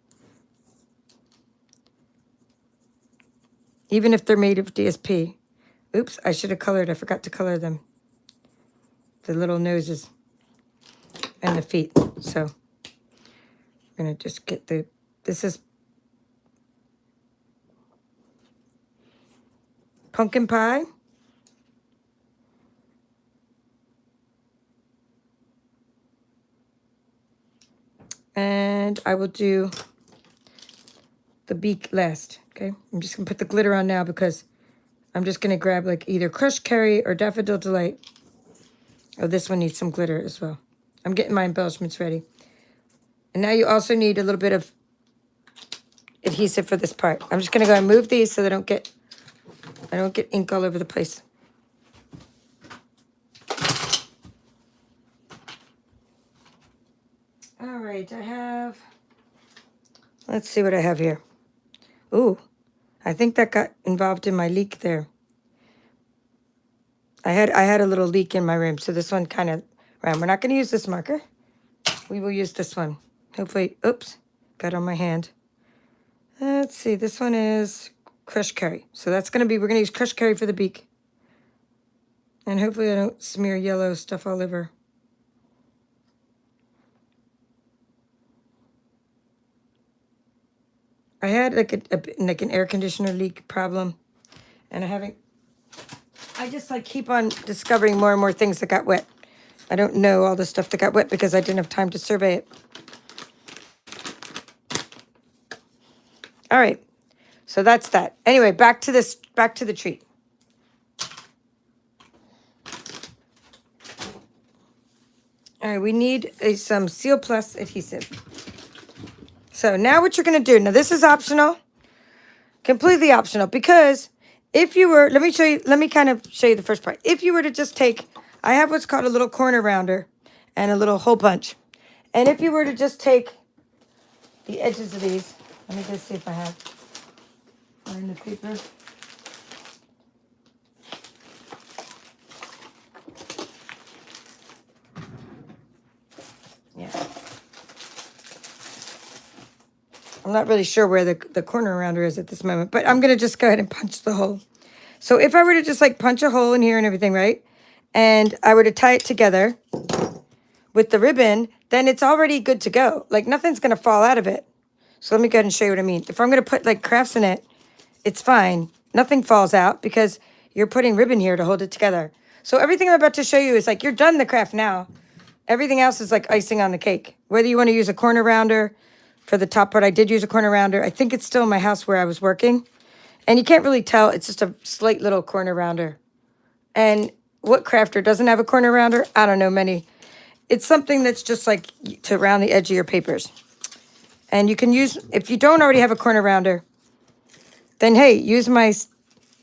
Even if they're made of DSP. Oops, I should have colored. I forgot to color them. The little noses and the feet. So I'm going to just get this is pumpkin pie. And I will do the beak last, okay? I'm just going to put the glitter on now because I'm just going to grab like either Crushed Cherry or Daffodil Delight. Oh, this one needs some glitter as well. I'm getting my embellishments ready. And now you also need a little bit of adhesive for this part. I'm just going to go and move these so they don't get, I don't get ink all over the place. All right, I have, let's see what I have here. Ooh, I think that got involved in my leak there. I had a little leak in my room, so this one kind of ran. We're not going to use this marker. we will use this one. Hopefully, oops, got on my hand. Let's see, this one is crushed curry. So that's going to be, we're going to use crushed curry for the beak. And hopefully I don't smear yellow stuff all over. I had like an air conditioner leak problem, and I just like keep on discovering more and more things that got wet. I don't know all the stuff that got wet because I didn't have time to survey it. All right, so that's that. Anyway, back to the treat. All right, we need some Seal Plus adhesive. So now what you're going to do, now this is optional, completely optional, because if you were, let me kind of show you the first part. If you were to just take, I have what's called a little corner rounder and a little hole punch. And if you were to just take the edges of these, let me just see if I have find the paper. Yeah. I'm not really sure where the corner rounder is at this moment, but I'm going to just go ahead and punch the hole. So if I were to just like punch a hole in here and everything, right? And I were to tie it together with the ribbon, then it's already good to go. Like nothing's going to fall out of it. So let me go ahead and show you what I mean. If I'm going to put like crafts in it, it's fine. Nothing falls out because you're putting ribbon here to hold it together. So everything I'm about to show you is like, you're done the craft now. Everything else is like icing on the cake. Whether you want to use a corner rounder for the top part, I did use a corner rounder. I think it's still in my house where I was working. And you can't really tell. It's just a slight little corner rounder. And what crafter doesn't have a corner rounder? I don't know many. It's something that's just like to round the edge of your papers. And you can use, if you don't already have a corner rounder, then hey, use my,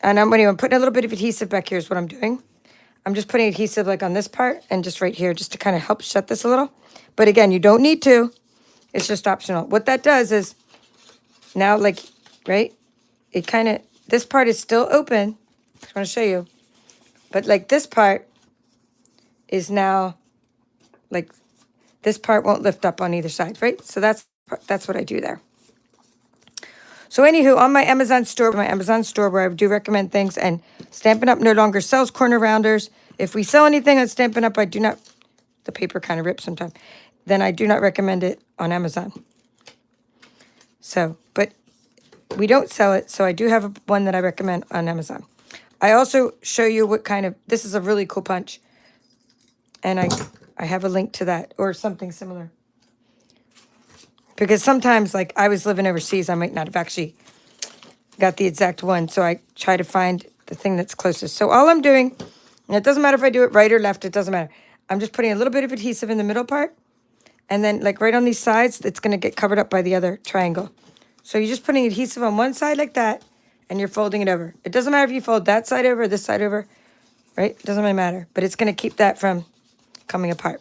and I'm putting a little bit of adhesive back here is what I'm doing. I'm just putting adhesive like on this part and just right here just to kind of help shut this a little. But again, you don't need to. It's just optional. What that does is now like, right, it kind of, this part is still open. I just want to show you. But like this part is now, like this part won't lift up on either side, right? So that's what I do there. So anywho, on my Amazon store where I do recommend things, and Stampin' Up no longer sells corner rounders. If we sell anything on Stampin' Up, I do not, the paper kind of rips sometimes, then I do not recommend it on Amazon. So, but we don't sell it, so I do have one that I recommend on Amazon. I also show you what kind of, this is a really cool punch. And I have a link to that or something similar. Because sometimes, like, I was living overseas, I might not have actually got the exact one. So I try to find the thing that's closest. So all I'm doing, and it doesn't matter if I do it right or left, it doesn't matter. I'm just putting a little bit of adhesive in the middle part. And then, like, right on these sides, it's going to get covered up by the other triangle. So you're just putting adhesive on one side like that, and you're folding it over. It doesn't matter if you fold that side over or this side over, right? It doesn't really matter. But it's going to keep that from coming apart.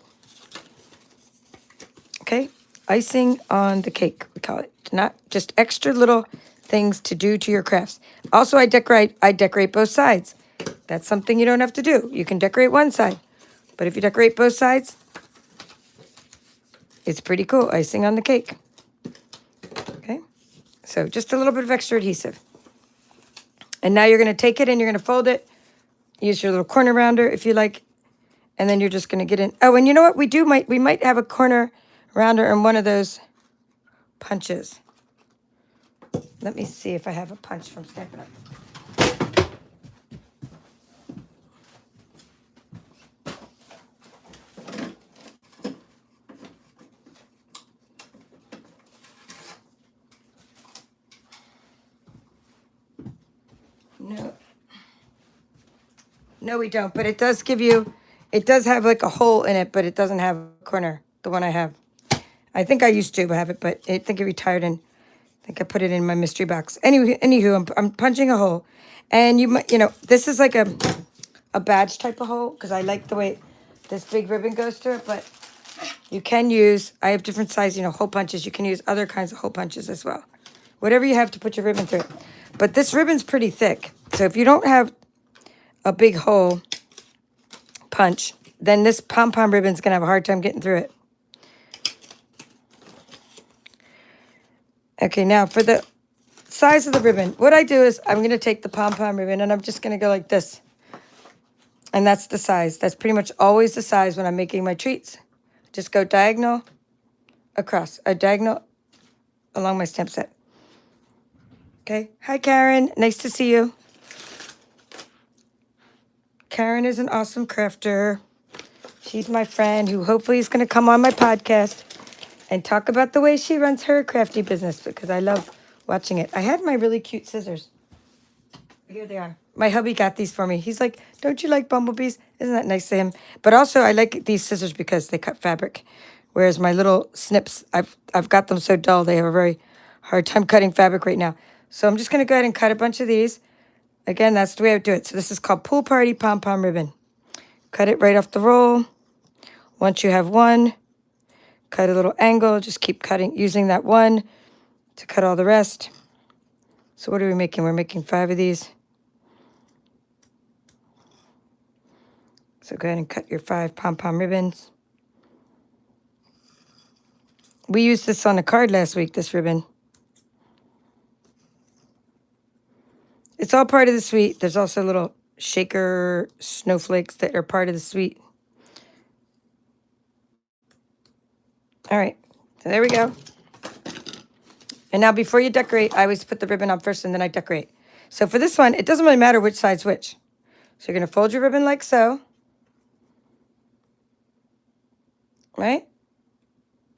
Okay? Icing on the cake, we call it. Not just extra little things to do to your crafts. Also, I decorate both sides. That's something you don't have to do. You can decorate one side. But if you decorate both sides, it's pretty cool. Icing on the cake. Okay? So just a little bit of extra adhesive. And now you're going to take it and you're going to fold it. Use your little corner rounder if you like. And then you're just going to get in. Oh, and you know what? We might have a corner rounder in one of those punches. Let me see if I have a punch from Stampin' Up. No, we don't. But it does give you, it does have like a hole in it, but it doesn't have a corner, the one I have. I think I used to have it, but I think it retired and I think I put it in my mystery box. Anywho, I'm punching a hole. And you might, this is like a badge type of hole because I like the way this big ribbon goes through it, but you can use, I have different size, hole punches. You can use other kinds of hole punches as well. Whatever you have to put your ribbon through. But this ribbon's pretty thick. So if you don't have a big hole punch, then this pom-pom ribbon's going to have a hard time getting through it. Okay, now for the size of the ribbon, what I do is I'm going to take the pom-pom ribbon and I'm just going to go like this. And that's the size. That's pretty much always the size when I'm making my treats. Just go diagonal across, a diagonal along my stamp set. Okay. Hi, Karen. Nice to see you. Karen is an awesome crafter. She's my friend who hopefully is going to come on my podcast and talk about the way she runs her crafty business because I love watching it. I had my really cute scissors. Here they are. My hubby got these for me. He's like, don't you like bumblebees? Isn't that nice to him? But also I like these scissors because they cut fabric. Whereas my little snips, I've got them so dull, they have a very hard time cutting fabric right now. So I'm just going to go ahead and cut a bunch of these. Again, that's the way I would do it. So this is called Pool Party Pom-Pom Ribbon. Cut it right off the roll. Once you have one, cut a little angle. Just keep cutting, using that one to cut all the rest. So what are we making? We're making 5 of these. So go ahead and cut your 5 pom-pom ribbons. We used this on a card last week, this ribbon. It's all part of the suite. There's also little shaker snowflakes that are part of the suite. All right, so there we go. And now before you decorate, I always put the ribbon on first and then I decorate. So for this one, it doesn't really matter which side's which. So you're going to fold your ribbon like so. Right?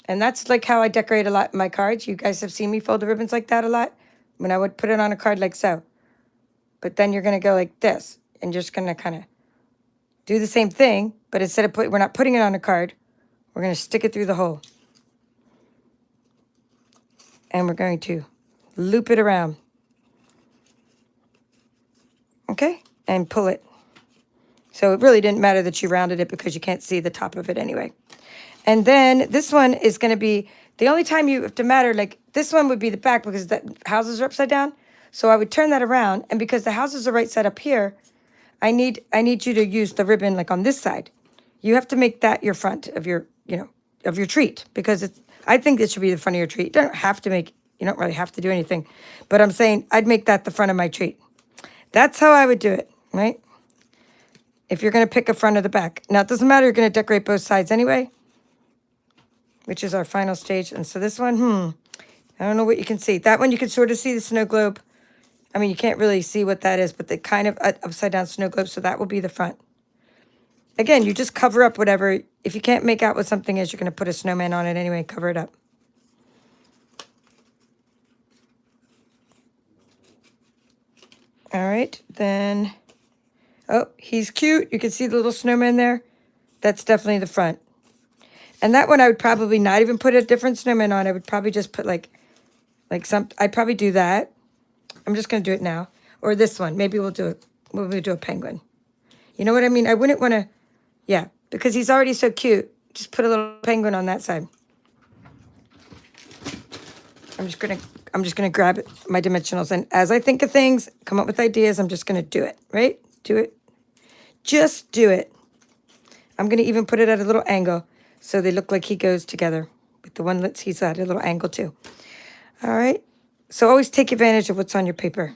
And that's like how I decorate a lot in my cards. You guys have seen me fold the ribbons like that a lot when I would put it on a card like so. But then you're going to go like this and you're just going to kind of do the same thing, but instead of we're not putting it on a card, we're going to stick it through the hole. And we're going to loop it around. Okay? And pull it. So it really didn't matter that you rounded it because you can't see the top of it anyway. And then this one is going to be, the only time you have to matter, like this one would be the back because the houses are upside down. So I would turn that around. And because the houses are right side up here, I need you to use the ribbon like on this side. You have to make that your front of your, of your treat because it's, I think it should be the front of your treat. You don't have to make, you don't really have to do anything. But I'm saying I'd make that the front of my treat. That's how I would do it, right? If you're going to pick a front or the back. Now, it doesn't matter. You're going to decorate both sides anyway, which is our final stage. And so this one, I don't know what you can see. That one, you can sort of see the snow globe. I mean, you can't really see what that is, but the kind of upside down snow globe. So that will be the front. Again, you just cover up whatever. If you can't make out what something is, you're going to put a snowman on it anyway. Cover it up. All right, then. Oh, he's cute. You can see the little snowman there. That's definitely the front. And that one I would probably not even put a different snowman on. I would probably just put like some, I'd probably do that. I'm just going to do it now. Or this one. Maybe we'll do a penguin. You know what I mean? I wouldn't want to, yeah, because he's already so cute. Just put a little penguin on that side. I'm just gonna grab my dimensionals, and as I think of things, come up with ideas, I'm just gonna do it, right? Do it. Just do it. I'm gonna even put it at a little angle so they look like he goes together. With the one that he's at a little angle too. All right. So always take advantage of what's on your paper.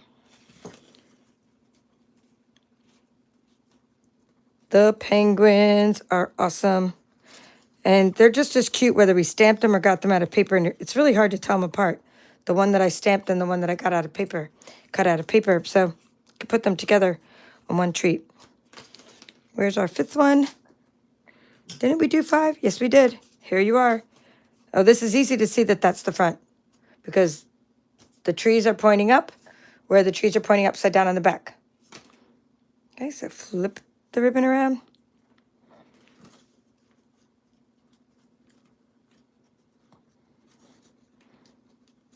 The penguins are awesome. And they're just as cute whether we stamped them or got them out of paper. And it's really hard to tell them apart. The one that I stamped and the one that I got out of paper, cut out of paper. So you can put them together on one treat. Where's our 5th one? Didn't we do 5? Yes, we did. Here you are. Oh, this is easy to see that that's the front because the trees are pointing up where the trees are pointing upside down on the back. Okay, so flip the ribbon around.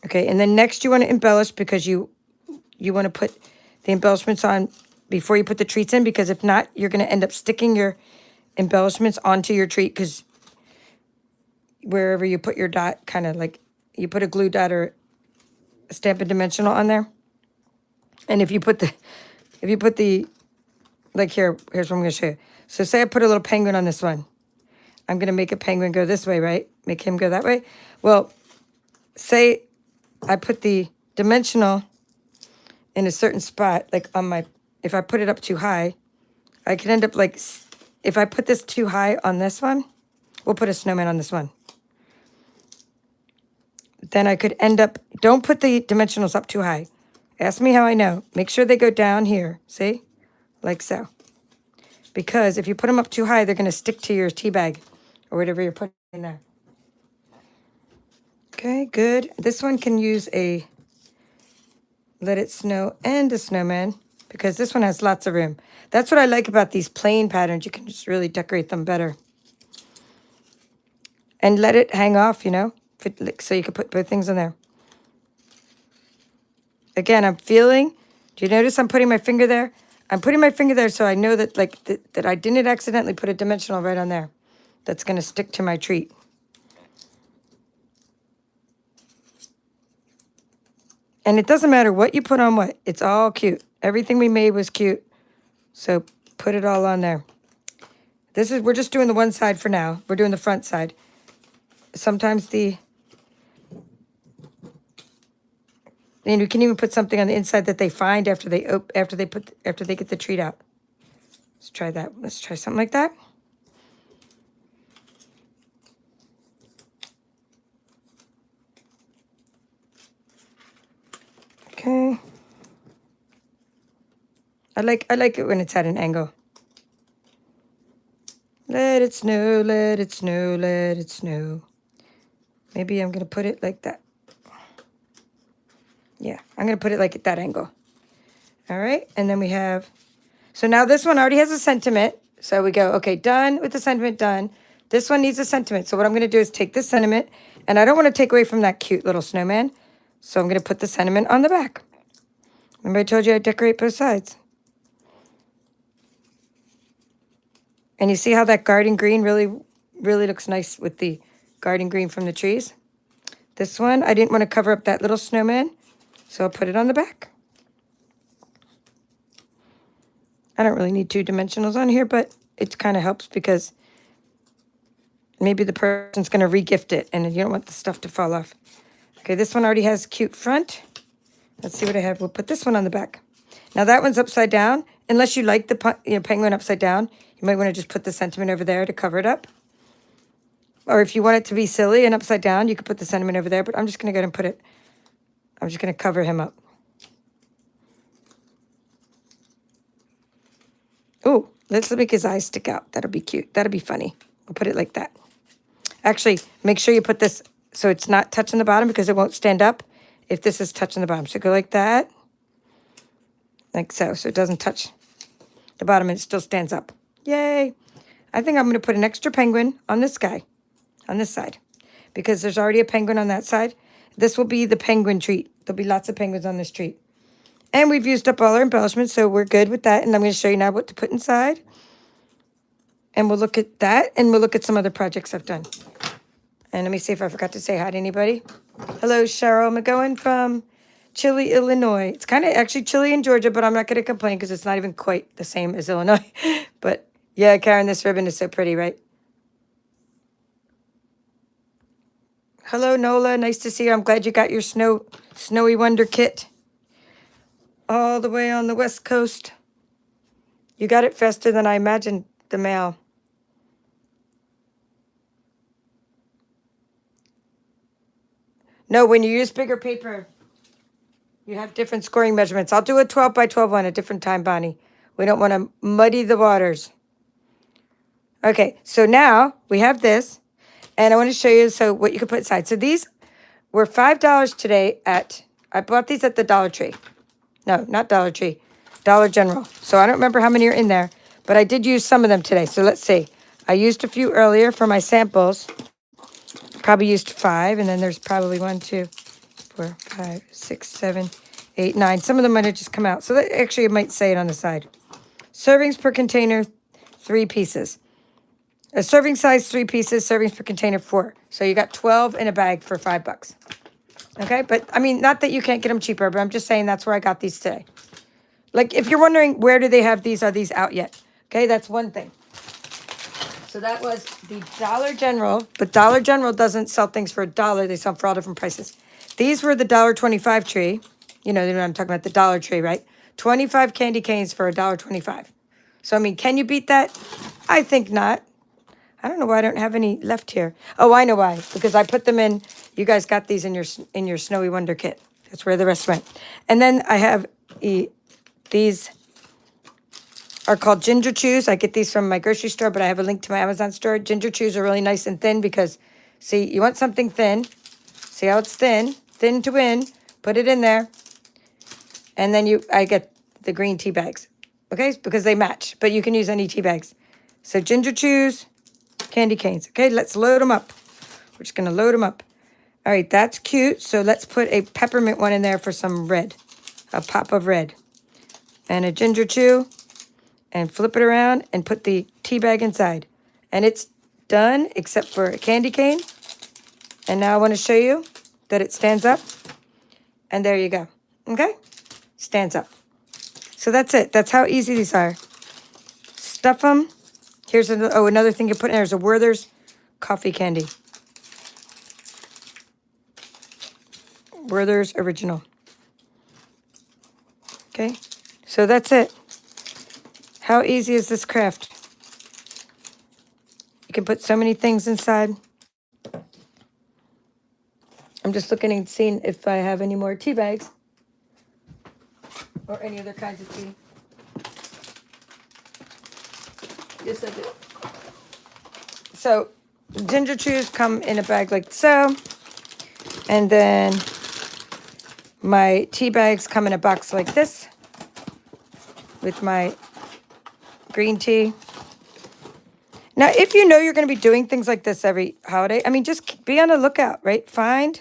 Okay, and then next you want to embellish because you want to put the embellishments on before you put the treats in, because if not, you're going to end up sticking your embellishments onto your treat because wherever you put your dot, kind of like you put a glue dot or a Stampin' Dimensional on there. And if you put the, like here's what I'm going to show you. So say I put a little penguin on this one. I'm going to make a penguin go this way, right? Make him go that way. Well, say I put the dimensional in a certain spot, like on my, if I put it up too high, I could end up like, if I put this too high on this one, we'll put a snowman on this one. Then I could end up, don't put the dimensionals up too high. Ask me how I know. Make sure they go down here, see? Like so. Because if you put them up too high, they're going to stick to your tea bag or whatever you're putting in there. Okay, good. This one can use a Let It Snow and a snowman because this one has lots of room. That's what I like about these plain patterns. You can just really decorate them better. And let it hang off, you know, so you can put both things in there. Again, I'm feeling, do you notice I'm putting my finger there? I'm putting my finger there so I know that like that I didn't accidentally put a dimensional right on there. That's going to stick to my treat. And it doesn't matter what you put on what. It's all cute. Everything we made was cute. So put it all on there. We're just doing the one side for now. We're doing the front side. Sometimes you can even put something on the inside that they find after they get the treat out. Let's try that. Let's try something like that. Okay. I like it when it's at an angle. Let it snow, let it snow, let it snow. Maybe I'm going to put it like that. Yeah, I'm going to put it like at that angle. All right, and then we have, so now this one already has a sentiment. So we go, okay, done with the sentiment, done. This one needs a sentiment. So what I'm going to do is take this sentiment, and I don't want to take away from that cute little snowman. So I'm going to put the sentiment on the back. Remember I told you I'd decorate both sides. And you see how that garden green really looks nice with the garden green from the trees? This one, I didn't want to cover up that little snowman, so I'll put it on the back. I don't really need two dimensionals on here, but it kind of helps because maybe the person's going to re-gift it, and you don't want the stuff to fall off. Okay, this one already has cute front. Let's see what I have. We'll put this one on the back. Now that one's upside down. Unless you like the penguin upside down, you might want to just put the sentiment over there to cover it up. Or if you want it to be silly and upside down, you could put the sentiment over there, but I'm just going to go ahead and put it, I'm just going to cover him up. Ooh, let's make his eyes stick out. That'll be cute. That'll be funny. I'll put it like that. Actually, make sure you put this so it's not touching the bottom because it won't stand up if this is touching the bottom. So go like that. Like so it doesn't touch the bottom and it still stands up. Yay. I think I'm going to put an extra penguin on this guy, on this side, because there's already a penguin on that side. This will be the penguin treat. There'll be lots of penguins on this treat. And we've used up all our embellishments, so we're good with that. And I'm going to show you now what to put inside. And we'll look at that, and we'll look at some other projects I've done. And let me see if I forgot to say hi to anybody. Hello, Cheryl McGowan from Chile, Illinois. It's kind of actually chilly in Georgia, but I'm not going to complain because it's not even quite the same as Illinois. But yeah, Karen, this ribbon is so pretty, right? Hello, Nola. Nice to see you. I'm glad you got your Snowy Wonder kit all the way on the West Coast. You got it faster than I imagined the mail. No, when you use bigger paper, you have different scoring measurements. I'll do a 12 by 12 one a different time, Bonnie. We don't want to muddy the waters. Okay, so now we have this, and I want to show you what you can put inside. So these were $5 today I bought these at the Dollar Tree. No, not Dollar Tree, Dollar General. So I don't remember how many are in there, but I did use some of them today. So let's see. I used a few earlier for my samples. Probably used 5, and then there's probably 1, 2, 4, 5, 6, 7, 8, 9. Some of them might have just come out. So that actually, it might say it on the side. Servings per container, 3 pieces. A serving size, 3 pieces. Servings per container, 4. So you got 12 in a bag for $5. Okay, but I mean, not that you can't get them cheaper, but I'm just saying that's where I got these today. Like, if you're wondering where do they have these, are these out yet? Okay, that's one thing. So that was the Dollar General, but Dollar General doesn't sell things for $1. They sell for all different prices. These were the $1.25 tree. You know what I'm talking about, the dollar tree, right? 25 candy canes for $1.25. So, I mean, can you beat that? I think not. I don't know why I don't have any left here. Oh, I know why. Because I put them in. You guys got these in your Snowy Wonder kit. That's where the rest went. And then I have these are called Ginger Chews. I get these from my grocery store, but I have a link to my Amazon store. Ginger Chews are really nice and thin because, see, you want something thin. See how it's thin? Thin to win. Put it in there. And then I get the green tea bags. Okay? Because they match. But you can use any tea bags. So Ginger Chews, candy canes. Okay, let's load them up. We're just going to load them up. All right, that's cute. So let's put a peppermint one in there for some red. A pop of red. And a ginger chew. And flip it around and put the tea bag inside. And it's done except for a candy cane. And now I want to show you that it stands up. And there you go. Okay? Stands up. So that's it. That's how easy these are. Stuff them. Here's another thing you put in there is a Werther's coffee candy. Werther's original. Okay? So that's it. How easy is this craft? You can put so many things inside. I'm just looking and seeing if I have any more tea bags. Or any other kinds of tea. Yes, I do. So, ginger chews come in a bag like so. And then my tea bags come in a box like this. With my green tea. Now, if you know you're going to be doing things like this every holiday, I mean, just be on the lookout, right? Find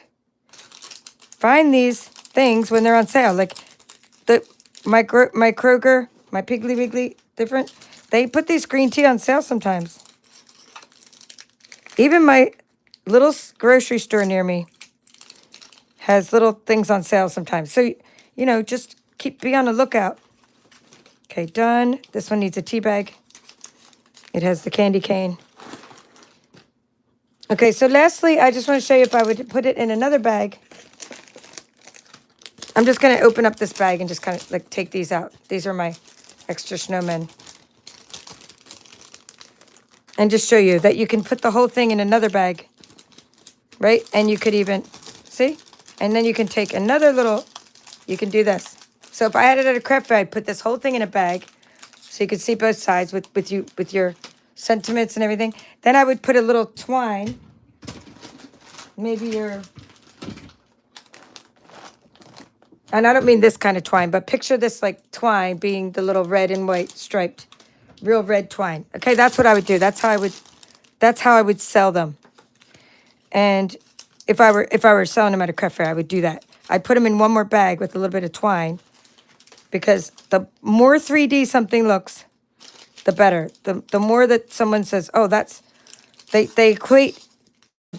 these things when they're on sale. Like my Kroger, my Piggly Wiggly, different. They put these green tea on sale sometimes. Even my little grocery store near me has little things on sale sometimes. So, you know, just be on the lookout. Okay, done. This one needs a tea bag. It has the candy cane. Okay, so lastly, I just want to show you if I would put it in another bag. I'm just going to open up this bag and just kind of like take these out. These are my extra snowmen. And just show you that you can put the whole thing in another bag. Right? And you could even, see? And then you can take another little, you can do this. So if I had it at a craft fair, I'd put this whole thing in a bag so you could see both sides with your sentiments and everything. Then I would put a little twine, maybe and I don't mean this kind of twine, but picture this like twine being the little red and white striped, real red twine. Okay, that's what I would do. That's how I would sell them. And if I were selling them at a craft fair, I would do that. I'd put them in one more bag with a little bit of twine. Because the more 3D something looks, the better. The more that someone says, oh, they equate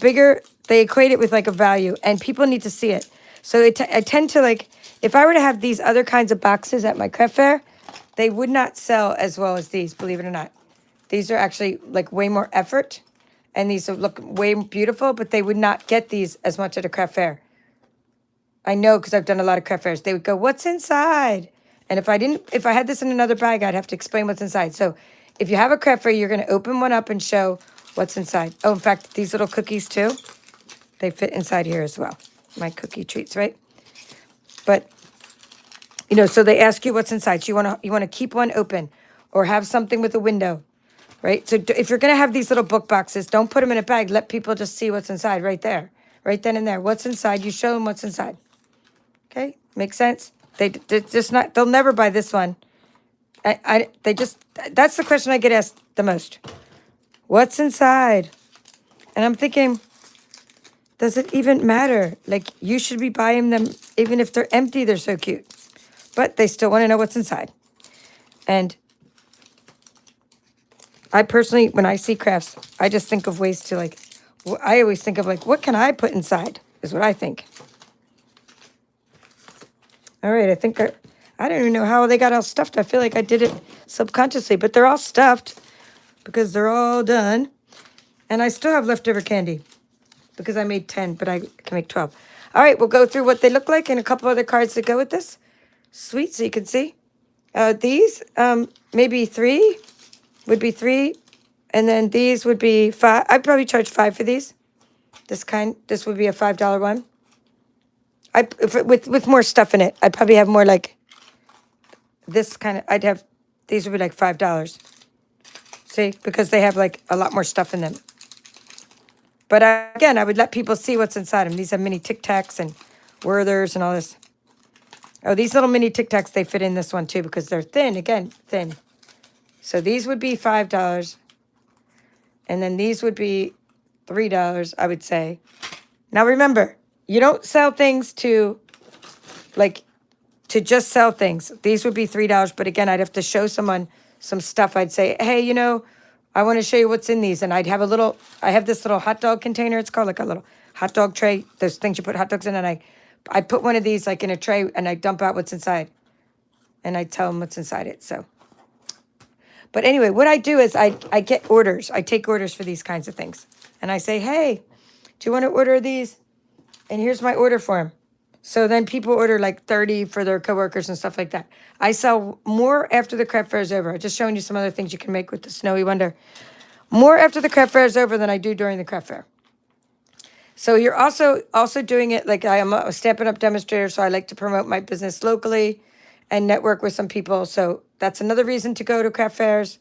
it with like a value, and people need to see it. So I tend to like, if I were to have these other kinds of boxes at my craft fair, they would not sell as well as these, believe it or not. These are actually like way more effort, and these look way beautiful, but they would not get these as much at a craft fair. I know because I've done a lot of craft fairs. They would go, what's inside? And if I had this in another bag, I'd have to explain what's inside. So if you have a craft fair, you're going to open one up and show what's inside. Oh, in fact, these little cookies too, they fit inside here as well. My cookie treats, right? But, you know, so they ask you what's inside. So you want to keep one open or have something with a window, right? So if you're going to have these little book boxes, don't put them in a bag. Let people just see what's inside right there, right then and there. What's inside? You show them what's inside. Okay, makes sense? They'll never buy this one. That's the question I get asked the most. What's inside? And I'm thinking, does it even matter? Like, you should be buying them, even if they're empty, they're so cute. But they still want to know what's inside. And I personally, when I see crafts, I just think of ways to like, I always think of like, what can I put inside, is what I think. All right, I think I don't even know how they got all stuffed. I feel like I did it subconsciously, but they're all stuffed because they're all done. And I still have leftover candy because I made 10, but I can make 12. All right, we'll go through what they look like and a couple other cards that go with this. Sweet, so you can see. These, maybe 3 would be 3. And then these would be 5. I'd probably charge 5 for these. This would be a $5 one. With more stuff in it, I'd probably have more like this kind of, these would be like $5. See, because they have like a lot more stuff in them. But again, I would let people see what's inside them. These have mini Tic Tacs and Werthers and all this. Oh, these little mini Tic Tacs, they fit in this one too because they're thin, again, thin. So these would be $5. And then these would be $3, I would say. Now remember, you don't sell things to just sell things. These would be $3, but again, I'd have to show someone some stuff. I'd say, hey, I want to show you what's in these. And I have this little hot dog container. It's called like a little hot dog tray. Those things you put hot dogs in. And I put one of these like in a tray and I dump out what's inside. And I tell them what's inside it. So, but anyway, what I do is I get orders. I take orders for these kinds of things. And I say, hey, do you want to order these? And here's my order form. So then people order like 30 for their coworkers and stuff like that. I sell more after the craft fair is over. I'm just showing you some other things you can make with the Snowy Wonder. More after the craft fair is over than I do during the craft fair. So you're also doing it, like I am a Stampin' Up demonstrator, so I like to promote my business locally and network with some people. So that's another reason to go to craft fairs.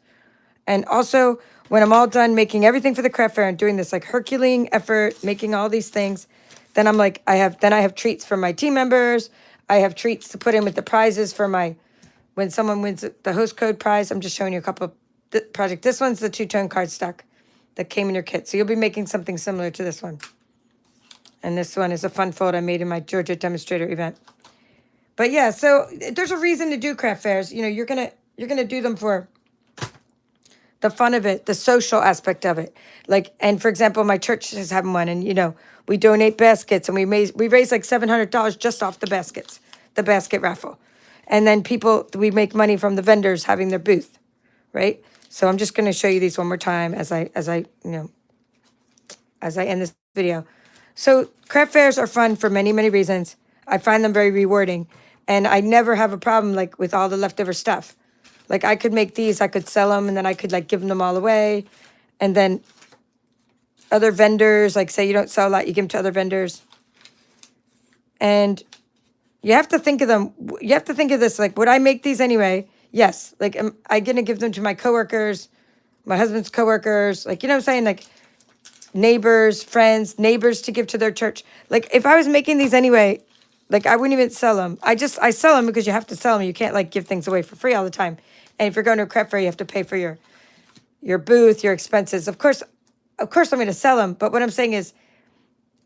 And also, when I'm all done making everything for the craft fair and doing this like Herculean effort, making all these things, then I'm like, I have treats for my team members. I have treats to put in with the prizes for when someone wins the host code prize. I'm just showing you a couple of projects. This one's the 2-tone cardstock that came in your kit. So you'll be making something similar to this one. And this one is a fun fold I made in my Georgia demonstrator event. But yeah, so there's a reason to do craft fairs. You're gonna do them for the fun of it, the social aspect of it. And for example, my church is having one, and we donate baskets, and we raise like $700 just off the baskets, the basket raffle. And then we make money from the vendors having their booth, right? So I'm just going to show you these one more time as I end this video. So craft fairs are fun for many, many reasons. I find them very rewarding, and I never have a problem with all the leftover stuff. I could make these, I could sell them, and then I could give them all away. And then other vendors, say you don't sell a lot, you give them to other vendors. And you have to think of them. You have to think of this, would I make these anyway? Yes. Am I going to give them to my coworkers, my husband's coworkers? You know what I'm saying? Neighbors, friends, neighbors to give to their church. If I was making these anyway, I wouldn't even sell them. I sell them because you have to sell them. You can't give things away for free all the time. And if you're going to a craft fair, you have to pay for your booth, your expenses. Of course, I'm going to sell them. But what I'm saying is,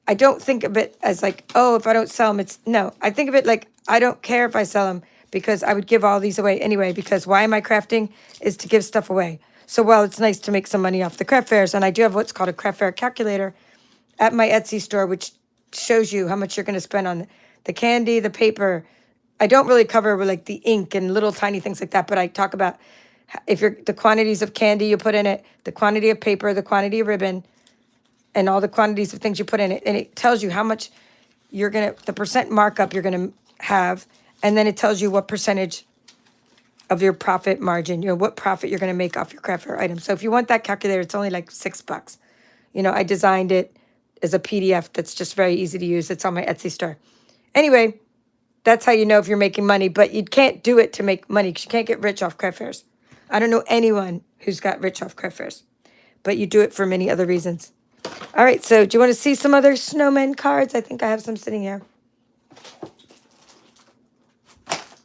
I don't think of it as oh, if I don't sell them, no. I think of it I don't care if I sell them because I would give all these away anyway. Because why am I crafting? Is to give stuff away. So while it's nice to make some money off the craft fairs, and I do have what's called a craft fair calculator at my Etsy store, which shows you how much you're going to spend on the candy, the paper. I don't really cover the ink and little tiny things like that, but I talk about the quantities of candy you put in it, the quantity of paper, the quantity of ribbon, and all the quantities of things you put in it. And it tells you how much the percent markup you're going to have. And then it tells you what percentage of your profit margin, what profit you're going to make off your craft fair item. So if you want that calculator, it's only $6. I designed it as a PDF that's just very easy to use. It's on my Etsy store. Anyway, that's how you know if you're making money, but you can't do it to make money because you can't get rich off craft fairs. I don't know anyone who's got rich off craft fairs, but you do it for many other reasons. All right, so do you want to see some other snowman cards? I think I have some sitting here.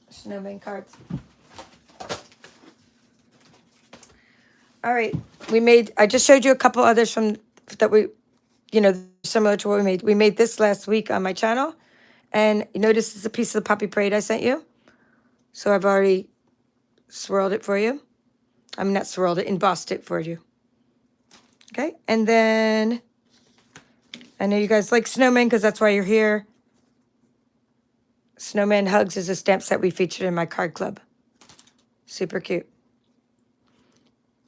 Snowman cards. All right, I just showed you a couple others similar to what we made. We made this last week on my channel. And you notice this is a piece of the Poppy Parade I sent you. So I've already swirled it for you. I'm not swirled it, embossed it for you. Okay, and then I know you guys like snowmen because that's why you're here. Snowman Hugs is a stamp set we featured in my card club. Super cute.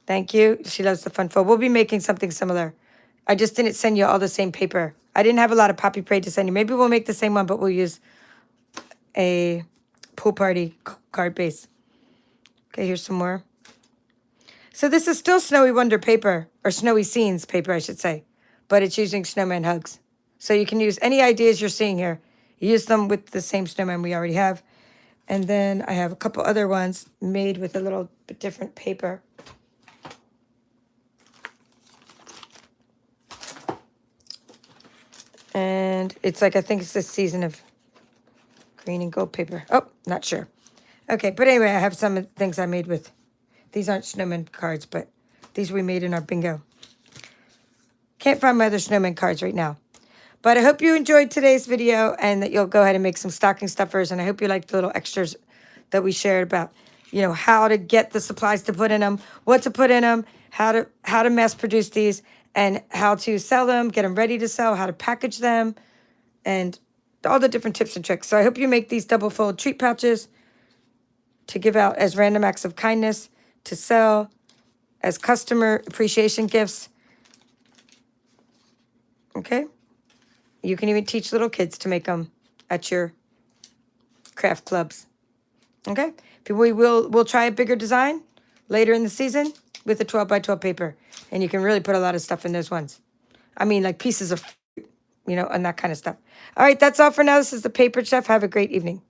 Thank you. She loves the fun fold. We'll be making something similar. I just didn't send you all the same paper. I didn't have a lot of Poppy Parade to send you. Maybe we'll make the same one, but we'll use a pool party card base. Okay, here's some more. So this is still Snowy Wonder paper, or Snowy Scenes paper, I should say, but it's using snowman hugs. So you can use any ideas you're seeing here. Use them with the same snowman we already have. And then I have a couple other ones made with a little bit different paper. And it's like, I think it's this season of green and gold paper. Oh, not sure. Okay, but anyway, I have some things I made with, these aren't snowman cards, but these we made in our bingo. Can't find my other snowman cards right now. But I hope you enjoyed today's video and that you'll go ahead and make some stocking stuffers. And I hope you liked the little extras that we shared about, you know, how to get the supplies to put in them, what to put in them, how to mass produce these, and how to sell them, get them ready to sell, how to package them, and all the different tips and tricks. So I hope you make these double fold treat pouches to give out as random acts of kindness, to sell as customer appreciation gifts. Okay? You can even teach little kids to make them at your craft clubs. Okay? We'll try a bigger design later in the season with a 12 by 12 paper. And you can really put a lot of stuff in those ones. I mean, like pieces of fruit, you know, and that kind of stuff. All right, that's all for now. This is the Paper Chef. Have a great evening.